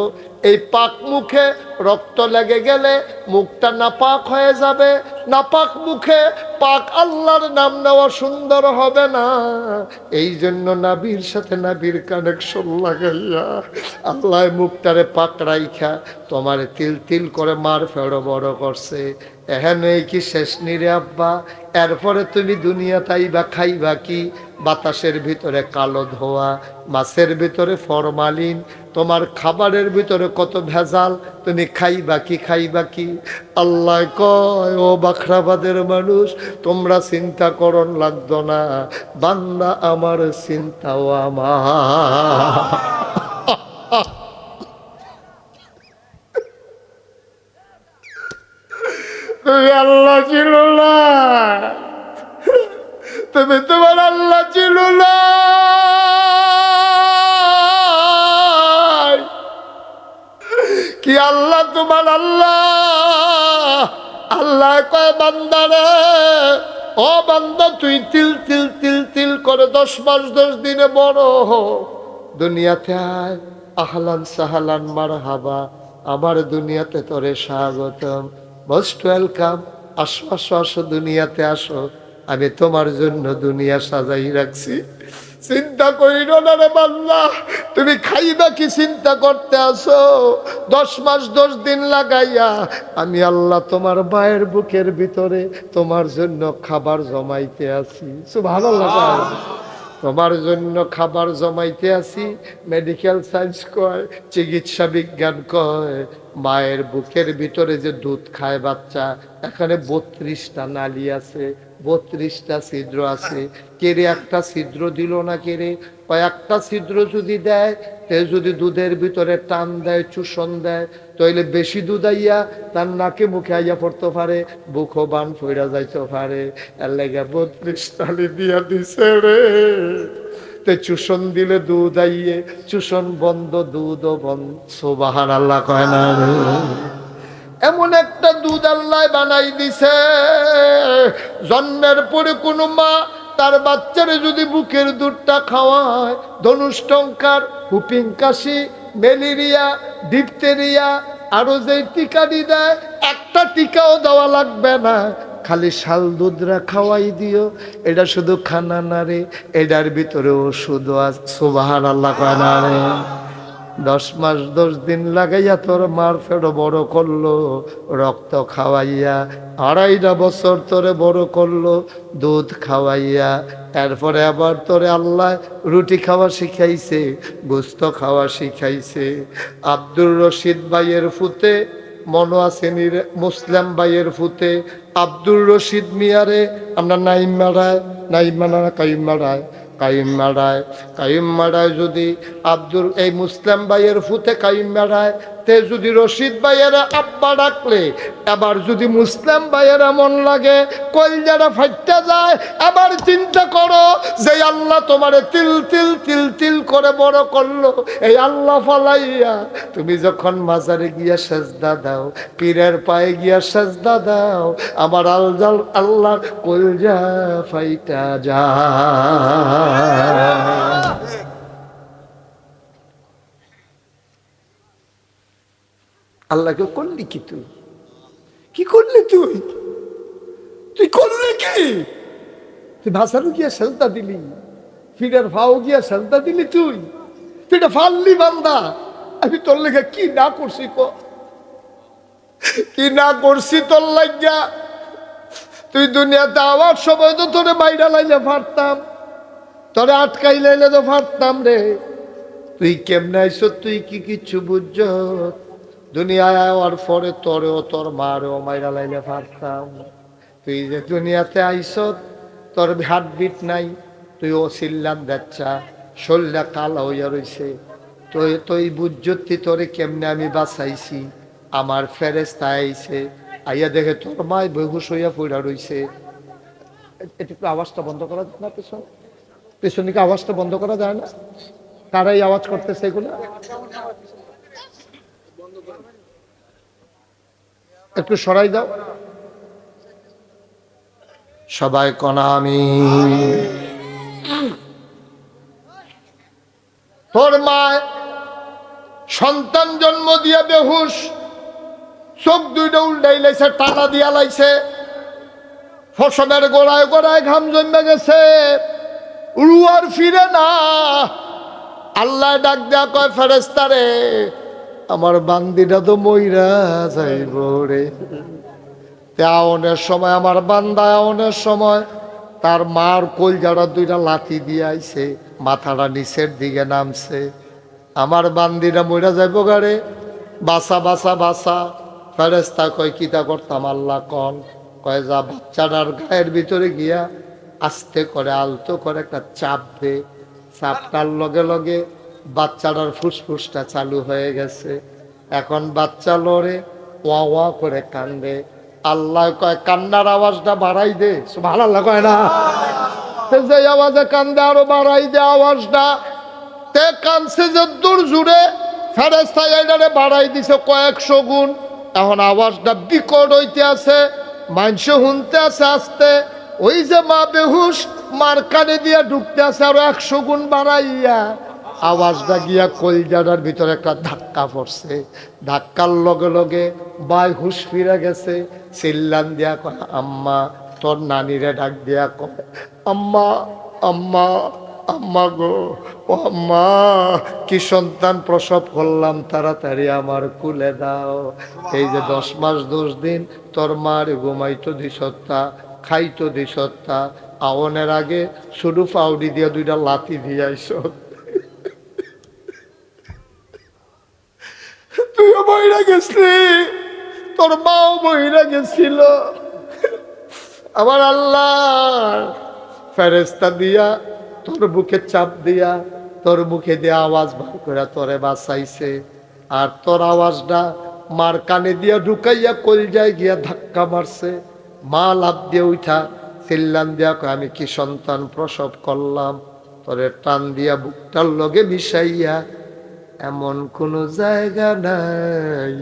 এই পাক মুখে রক্ত লেগে গেলে মুখটা নাপাক হয়ে যাবে, নাপাক মুখে পাক আল্লাহর নাম নেওয়া সুন্দর হবে না। এই জন্য নাবির সাথে নাবির কানেকশন লাগাইয়া আল্লাহ মুখটারে পাক রাইখা তোমার তিল তিল করে মার ফেড়ো বড় করছে। এখানে কি শেষ নিরে আব্বা? এরপরে তুমি দুনিয়া তাইবা খাইবা কি? বাতাসের ভিতরে কালো ধোয়া, মাছের ভিতরে ফরমালিন, তোমার খাবারের ভিতরে কত ভেজাল, তুমি খাইবা কি খাইবা কি? আল্লাহ কয়, ও বাখরাবাদের মানুষ, তোমরা চিন্তা করন লাগতো না, বান্দা আমার চিন্তাও আমার। তুমি আল্লাহ ছিল না, তুমি তোমার আল্লাহ ছিল না। কি আল্লাহ তোমার আল্লাহ? আল্লাহ কয় বান্দারে, ও বান্দা তুই তিল তিল তিল তিল করে 10 মাস 10 দিনে বড় হো, দুনিয়াতে আয়, আহলান সাহালান মারহাবা, আমার দুনিয়াতে তোরে স্বাগতম, মোস্ট ওয়েলকাম, আসো আসো আসো, দুনিয়াতে আসো, আমি তোমার জন্য দুনিয়া সাজাই রাখছি। চিন্তা করিল না রে বান্দা, তুমি খাইবা কি চিন্তা করতে আসো? 10 মাস 10 দিন লাগাইয়া আমি আল্লাহ তোমার মায়ের বুকের ভিতরে তোমার জন্য খাবার জমাইতে আছি। সুবহানাল্লাহ, তোমার জন্য খাবার জমাইতে আছি। মেডিকেল সায়েন্স কয়, চিকিৎসা বিজ্ঞান কয়, মায়ের বুকের ভিতরে যে দুধ খায় বাচ্চা, এখানে 32টা নালী আছে, 32টা ছিদ্র আছে। কেড়ে একটা ছিদ্র দিল না, কেড়ে কয়েকটা ছিদ্র যদি দেয়, তে যদি দুধের ভিতরে টান দেয়, চুষণ দেয়, তাইলে বেশি দুধ আইয়া তার নাকে মুখে আইয়া পড়তে পারে, বুকও বান ফইরা যাইতে পারে। এর লেগে 32 নালী দিয়া দিছে রে। তে চুষণ দিলে দুধ আইয়ে, চুষণ বন্ধ দুধও বন্ধ। সুবহানাল্লাহ কয় না? এমন একটা দুধ আল্লাহ বানাই দিছে, জন্মের পরে কোনো মা তার বাচ্চারে যদি বুকের দুধটা খাওয়ায়, ধনুষ্টঙ্কার, হুপিং কাশি, ম্যালেরিয়া, ডিপথেরিয়া, আরো যে টিকাটি দেয়, একটা টিকাও দেওয়া লাগবে না, খালি শাল দুধরা খাওয়াই দিও। এটা শুধু খানা না রে, এটার ভিতরে ওষুধ আছে। সুবহানাল্লাহ কয় না রে? 10 মাস 10 দিন লাগাইয়া তোর মার ফেরো বড় করলো, রক্ত খাওয়াইয়া 2.5 বছর তোরে বড় করলো, দুধ খাওয়াইয়া। এরপরে আবার তোরে আল্লাহ রুটি খাওয়া শিখাইছে, গোস্ত খাওয়া শিখাইছে। আব্দুর রশিদ ভাইয়ের ফুতে মনো আসেনির, মুসলিম ভাইয়ের ফুতে আব্দুর রশিদ মিয়ারে আমরা নাইম মারায়, নাইম মানা কাইম মারায়, কাইম মারায় যদি আব্দুল এই মুসলিম ভাইয়ের ফুতে কাইম মারায়, তে যদি রশিদ ভাইয়েরা আব্বা ডাকলে, আবার যদি মুসলিম ভাইয়েরা মন লাগে কলজারা ফাইটা যায়। আবার চিন্তা করো যে আল্লাহ তোমারে তিল তিল তিল তিল করে বড় করলো, এই আল্লাহ ফালাইয়া তুমি যখন মাজারে গিয়া সেজদা দাও, পীরের পায়ে গিয়া সেজদা দাও, আমার আলজাল আল্লাহর কলজা ফাইটা যায়। আল্লাহকে করলি কি? তুই কি করলি? তুই করলি কি? তুই ভাষারও গিয়া সেজদা দিলি, ফিরের ভাও গিয়া সেজদা দিলি, তুই এটা ফাললি বান্দা। আমি তোর লেগে কি না করছি, কি না করছি তোর লাগিয়া? তুই দুনিয়াতে আওয়ার সময় তো তোরে বাইরা লাইলে পারতাম, তোরে আটকাই লাইলে তো পারতাম রে। তুই কেমনে আইস? তুই কি কিচ্ছু বুঝছ? দুনিয়ায় আওয়ার পরে তোরেও তোর মারেও মাইরা লাইলে পারতাম। তুই যে দুনিয়াতে আইস, তোর হার্টবিট নাই, তুই ও চিল্লান যাচ্ছা, শরীরটা কালা হইয়া রইছে। তুই বুঝতি তোরে কেমনে আমি বাঁচাইছি। আমার ফেরেস্তা আইছে, আইয়া দেখে তোর মায় বেহুশ হইয়া পড়া রইছে। এটা একটু আওয়াজটা বন্ধ করা যায় না? পেছন দিকে আওয়াজটা বন্ধ করা যায় না? কারাই আওয়াজ করতেছে এগুলো? একটু সরাই দাও সবাই কনা। আমি তোর মা সন্তান জন্ম দিয়া বেহুশ, চোখ দুইটা উল্টাই লাইছে, টানা দিয়া লাইছে, ফসমের গোড়ায় গোড়ায় ঘাম জমে গেছে, উড়ুয়ার ফিরে না। আল্লাহ ডাক দেয়া কয়, ফেরেস্তারে আমার বান্দিটা তো মইরা যাইব রে। আওনের সময় আমার বান্দা আওনের সময় তার মার কলজাটা দুইটা লাথি দিয়ে আইছে, মাথাটা নিচের দিকে নামছে। আমার বান্দিটা মইরা যাইব গাড়ে, বাসা বাসা বাসা। ফেরেস্তা কয় কিতা করতাম? আল্লাহ কন। কয় যা বাচ্চাটার গায়ের ভিতরে গিয়া আস্তে করে আলতো করে একটা চাপ দে। চাপটার লগে লগে বাচ্চাটার ফুসফুসটা চালু হয়ে গেছে। এখন বাচ্চা লড়ে, ওয়া ওয়া করে কান্দে। আল্লাহ কয় কান্নার আওয়াজটা বাড়াই দে। সুবহানাল্লাহ কয় না? যে আওয়াজে কান্দে আরো বাড়াই দে আওয়াজটা। তে কানছে যে দূর জুড়ে, ফেরেস্তা এটারে বাড়াই দিছে কয়েকশো গুণ। এখন আওয়াজটা বিকট হইতে আছে, মানুষ শুনতে আছে আস্তে। ওই যে মা বেহুশ, মার কানে দিয়া ঢুকতে আছে আরো 100 গুণ বাড়াইয়া। আওয়াজটা গিয়া কলজাটার ভিতরে একটা ধাক্কা পড়ছে। ধাক্কার লগে লগে বাই হুশ ফিরে গেছে। চিল্লান দিয়া কয়, আম্মা। তোর নানিরে ডাক দিয়া কয়, আম্মা আম্মা আম্মা গো, ও আম্মা, কি সন্তান প্রসব করলাম, তাড়াতাড়ি আমার কুলে দাও। এই যে 10 মাস 10 দিন তোর মার ঘুমাইতো দিসত্তা, খাইতো দিসত্তা, আওনের আগে শুধু পাউডি দিয়া দুইটা লাথি দিয়ে আইস। তুইও বইরা গেছিলি, তোর মাও বইরা গেছিল। আমার আল্লাহ ফেরেস্তা দিয়া তোর বুকে চাপ দিয়া, তোর মুখে দিয়ে আওয়াজ বার করে তোরে বাঁচাইছে। আর তোর আওয়াজটা মার কানে দিয়া ঢুকাইয়া কলজায় গিয়া ধাক্কা মারছে। মা লাভ দিয়ে উঠা চিল্লান দিয়া কয়, আমি কি সন্তান প্রসব করলাম। তোরে টান দিয়া বুকটার লগে মিশাইয়া। এমন কোনো জায়গা নাই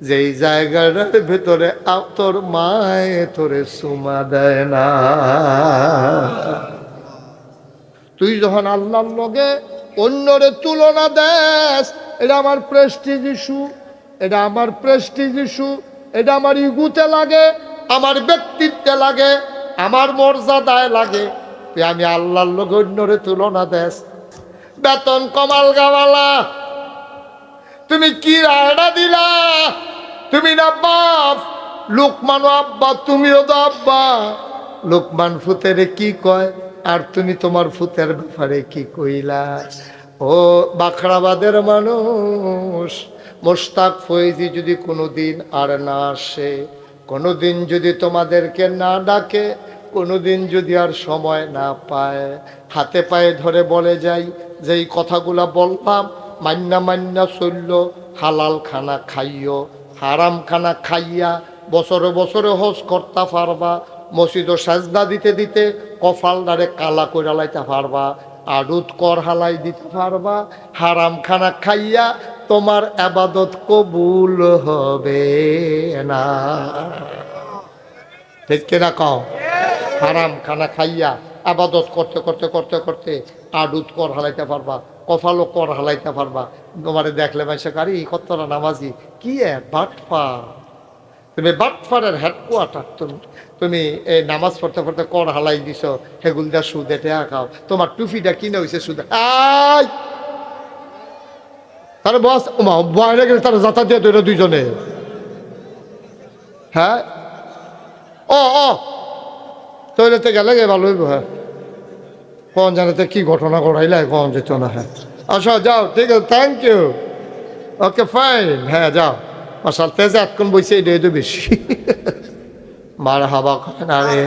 যেই জায়গাটার ভেতরে তোর মায়ে তোরে চুমা দেয় না। তুই যখন আল্লাহর লগে অন্যরে তুলনা দেস, এটা আমার প্রেস্টিজ ইস্যু, এটা আমার প্রেস্টিজ ইস্যু, এটা আমার ইগুতে লাগে, আমার ব্যক্তিত্বে লাগে, আমার মর্যাদায় লাগে। তুই আমি আল্লাহর লগে অন্যরে তুলনা দেস। বেতন কমাল গাওয়ালা, তুমি কি রায়না দিলা? তুমি না বাপ, লোকমানও আব্বা, তুমিও তো আব্বা। লোকমান ফুতেরে কি কয়, আর তুমি তোমার ফুতের ব্যাপারে কি কইলা? ও বাখরাবাদের মানুষ, মোশতাক ফয়েজি যদি কোনোদিন আর না আসে, কোনোদিন যদি তোমাদেরকে না ডাকে, কোনোদিন যদি আর সময় না পায়, হাতে পায়ে ধরে বলে যাই যে এই কথাগুলা বললাম মান্না মান্না চলল। হালাল খানা খাইও, হারাম খানা খাইয়া বছরে বছরে হজ করতে পারবা। মসজিদ সাজদা দিতে দিতে কপালদারে কালা করে লাইতে পারবা, আড়ুত কর হালাই দিতে পারবা। হারাম খানা খাইয়া তোমার আবাদত কবুল হবে না। ঠিক কিনা কও? হারাম খানা খাইয়া আবাদত করতে করতে করতে করতে আড়ুত কর হালাইতে পারবা, কপালও কর হালাইতে পারবা। তোমারে দেখলে মাইসে কারি কতটা নামাজি, কি বাটফা। তুমি বাটফারের হেডকোয়ার্টার। তুমি এই নামাজ পড়তে পড়তে কর হালাই দিছ, হেগুল দা সুদে টেয়া খাও। তোমার টুপিটা কিনে হয়েছে সুদে। আই তার বস বাইরে গেলে তারা যাতা দিয়ে দুইটা দুইজনে। হ্যাঁ ও তৈরিতে গেলে ভালো হইব। হ্যাঁ কোন জানাতে কি ঘটনা ঘটাইলে কোন যেত না। হ্যাঁ আচ্ছা যাও, ঠিক আছে, থ্যাংক ইউ, ওকে ফাইন। হ্যাঁ যাও। মাশাআল্লাহ তেজে এতক্ষণ বইছে এটাই তো বেশি। মার হাবা কয় না রে,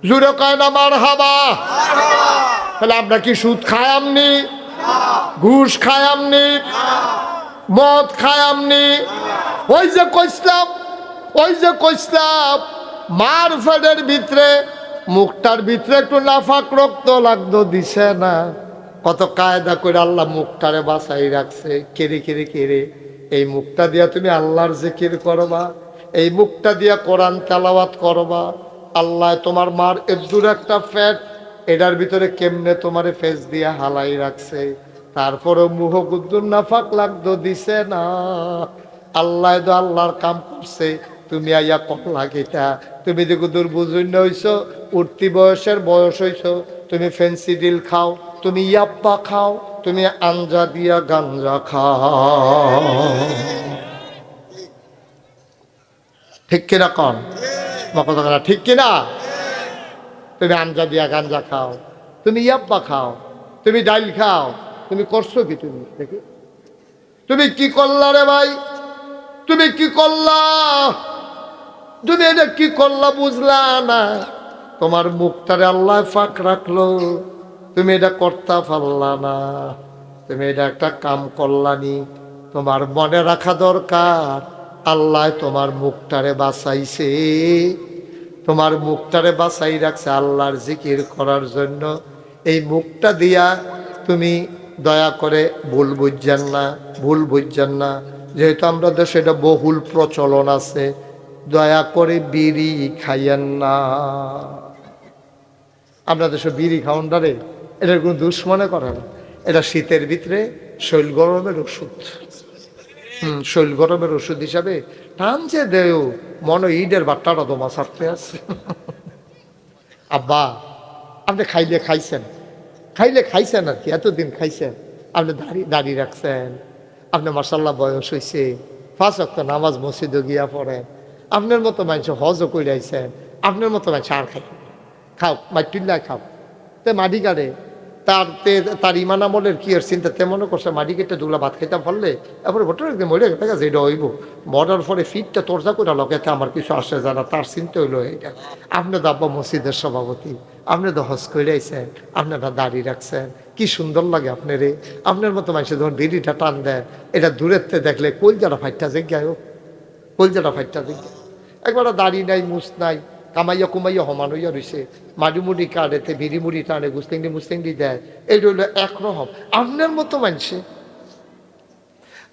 জুড়ে কয় না মার হাবা। তাহলে আমরা কি সুদ খায় আমনি, ঘুষ খায় আমনি, মদ খায় আমনি? ওই যে কইসলাম মার ফেডের ভিতরে মুখটার ভিতরে একটু নাফাক রক্ত লাগতো, দিছে না? কত কায়দা করে আল্লাহ মুখটারে বাঁচাই রাখছে। কেড়ে এই মুখটা দিয়া তুমি আল্লাহর জিকির করবা, এই মুখটা দিয়া কোরআন তেলাওয়াত করবা। আল্লাহ তোমার মার এদুর একটা ফ্যাট, এটার ভিতরে কেমনে তোমারে ফেস দিয়া হালাই রাখছে, তারপরে মুহ গুদ্দুর নাফাক লাগতো, দিছে না? আল্লাহ তো আল্লাহর কাম করছে, তুমি আইয়া কম লাগেটা। তুমি যে গুদুর বুঝুন হইছো, উঠতি বয়সের বয়স হইছো, তুমি ফেন্সি ডিল খাও, তুমি ইয়াপ্পা খাও, তুমি আঞ্জা দিয়া গাঞ্জা খাও। ঠিক কিনা কন? কথা ঠিক কিনা? তুমি আঞ্জা দিয়া গাঞ্জা খাও, তুমি ইয়াপ্পা খাও, তুমি ডাইল খাও, তুমি করছো কি? তুমি দেখি তুমি কি করলা রে ভাই? তুমি কি করলা? তুমি এটা কি করলা বুঝলা না? তোমার মুখটারে আল্লাহ ফাঁক রাখলো, তুমি এটা করতে পারলা না, তুমি এটা একটা কাম করলানি। তোমার মনে রাখা দরকার, আল্লাহ তোমার মুখটারে বাঁচাইছে, তোমার মুখটারে বাঁচাই রাখছে আল্লাহর জিকির করার জন্য। এই মুখটা দিয়া তুমি দয়া করে ভুল বুঝছেন না, যেহেতু আমরা দেশে এটা বহুল প্রচলন আছে, দয়া করে বিড়ি খাইয়েন না। আমরা দেশে বিড়ি খাওয়ানটা রে, এটার কোনো দুশ্মনে করে না, এটা শীতের ভিতরে শৈল গরমের ওষুধ। শৈল গরমের ওষুধ হিসাবে টানছে দেও, মনে ঈদের বাট্টাটা দমা ছাড়তে আছে। আব্বা আপনি খাইছেন আর কি, এতদিন খাইছেন, আপনি দাড়ি রাখছেন, আপনি মাশাআল্লাহ বয়স হয়েছে, 5 ওয়াক্ত নামাজ মসজিদে গিয়া পড়েন, আপনার মতো মানুষ হজও করে আইছেন, আপনার মতো মানুষ আর খাও মাটিল্লায় খাও। তে মাটি কাটে তার ইমান আমলের কি আর চিন্তা, তেমনও করছে মাটি কেটে দুলা ভাত খাইতাম ফললে এরপরে ভোটার একদম মরে গেছে, এটা হইব মরার পরে ফিটটা তোরজা করে লগাতে আমার কিছু আসে জানা, তার চিন্তা হইলো এইটা। আপনি তো আব্বা মসজিদের সভাপতি, আপনি তো হজ করে আইছেন, আপনারা দাড়ি রাখছেন, কি সুন্দর লাগে আপনারে। আপনার মতো মানুষের যখন বিড়িটা টান দেয়, এটা দূরের থেকে দেখলে কলজাটা ফাইটটা জেগায়, কলজাটা ফাইটটা জেগায়। একবার দাড়ি নাই, মুছ নাই, কামাইয়া কুমাইয়া সমান হইয়া রয়েছে, মাটি মুড়ি কাটেতে বিড়ি মুড়ি টানে, মুসলিংডি দেয়, এই রইল একরকম। আপনার মতো মানুষে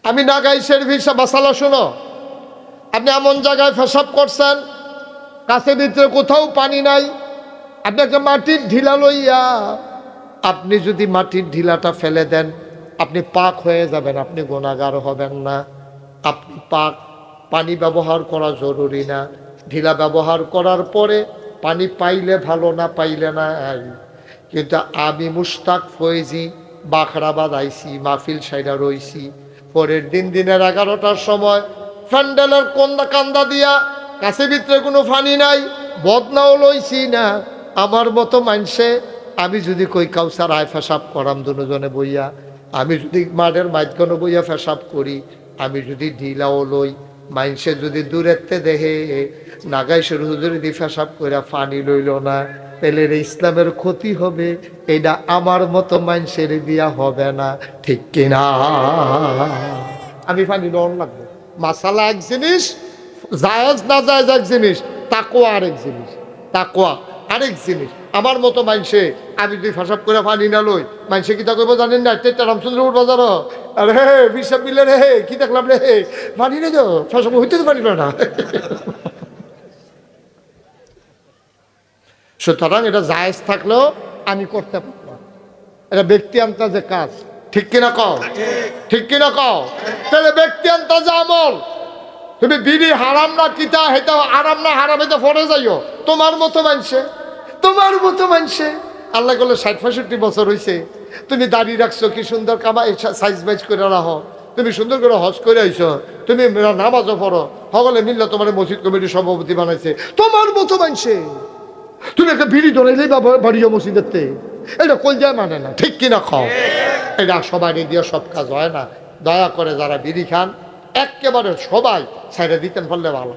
আমি নাগাইশের ভিসা বাসালা শোনো, আপনি এমন জায়গায় পেশাব করছেন, কাছের ভিতরে কোথাও পানি নাই, আপনি একটা মাটির ঢিলা লইয়া, আপনি যদি মাটির ঢিলাটা ফেলে দেন, আপনি পাক হয়ে যাবেন, আপনি গুনাহগার হবেন না। আপনি পানি ব্যবহার করা জরুরি না, ঢিলা ব্যবহার করার পরে পানি পাইলে ভালো, না পাইলে না। কিন্তু আমি মুশতাক ফয়েজি বাখরাবাদ আইছি, মাহফিল সাইডা রইছি, পরের দিনের 11টার সময় ফ্যান্ডেলের কান্দা দিয়া, কাছে ভিতরে কোনো পানি নাই, বদনাও লইছি না। আমার মতো মানুষে আমি যদি কই কাউসার আয় পেশাব করাম দুজনে বইয়া, আমি যদি মাঠের মাঝখানে বইয়া পেশাব করি, আমি যদি ঢিলাও লই, মানুষে যদি দূরেতে দেখে নাগাইশের হুজুরি দি পেশাব করে পানি লইল না, তাহলে ইসলামের ক্ষতি হবে, এটা আমার মতো মানুষের দিয়া হবে না, ঠিক কিনা? আমি পানি লন লাগবে। মাসালা এক জিনিস, জায়েজ না জায়েজ এক জিনিস, তাকওয়া আরেক জিনিস, তাকওয়া আরেক জিনিস। আমার মতো মানুষে আমি যদি পেশাব করে পানি না লই, মানুষে কি তা করবো জানেন না? রামচন্দ্রপুর বাজার, আরে হে বিশ্বাস মিলে রে, হে কি দেখলাম রে, হে পানি নেই তো, পেশাব হইতে তো পারি না। সুতরাং এটা জায়েজ থাকলেও আমি করতে পারলাম, এটা ব্যক্তি আন্তাজে কাজ, ঠিক কিনা কও? ঠিক কিনা কও? তাহলে ব্যক্তি আন্তাজে আমল। তুমি বিড়ি হারাম না কিতা, হেতা আরাম না হারাম, এটা পরে যাইও। তোমার মতো মানুষে আল্লাহ করলে 60-65 বছর হয়েছে, তুমি দাঁড়িয়ে রাখছো, কি সুন্দর কামাই সাইজ বাইজ করে রাখো, তুমি সুন্দর করে হজ করে আইছো, তুমি নামাজও পড়ো, সকলে মিললে তোমার মসজিদ কমিটির সভাপতি বানাইছে, তোমার মতো মানুষে তুমি একটা বিড়ি ধরাইলেই বাড়িও মসজিদেরতে, এটা কই যায় মানে না, ঠিক কিনা খাও? এটা সবাই দিয়ে সব কাজ হয় না। দয়া করে যারা বিড়ি খান একেবারে সবাই সাইডে দিতেন পারলে ভালো,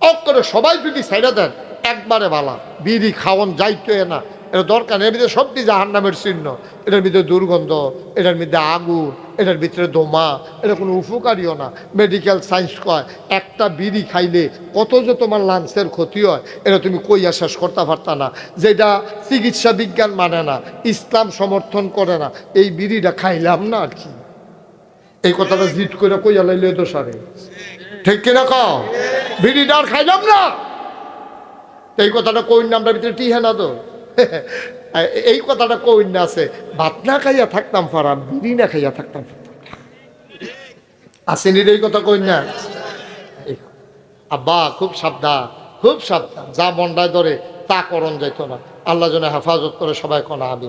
অক্ষরে সবাই যদি সাইডে দেন একবারে ভালো। বিড়ি খাওয়ান যাইতো না, এটা দরকার নেই। এর ভিতরে সবটি জাহান্নামের চিহ্ন, এটার ভিতরে দুর্গন্ধ, এটার ভিতরে আগুন, এটার ভিতরে দোমা, এটা কোনো উপকারীও না। মেডিকেল সায়েন্স কয় একটা বিড়ি খাইলে কত যে তোমার লাঞ্চের ক্ষতি হয় এটা তুমি কইয়া শেষ করতে পারতা না। যেটা চিকিৎসা বিজ্ঞান মানে না, ইসলাম সমর্থন করে না, এই বিড়িটা খাইলাম না আর কি। এই কথাটা জিট করে কইয়া লাইলে তো সারে, ঠিক কিনা কও? বিড়িটা আর খাইলাম না, এই কথাটা কই না আমরা ভিতরে টিহে না তো। এই কথাটা কই না আছে, ভাত না খাইয়া থাকতাম পারাম, বিড়ি না খাইয়া থাকতাম আসেনি, এই কথা কই না। আব্বা খুব সাবধান, খুব সাবধান, যা মন্ডায় ধরে তা করণ যাইতো না। আল্লাহ যেন হেফাজত করে সবাই কোনা আমি।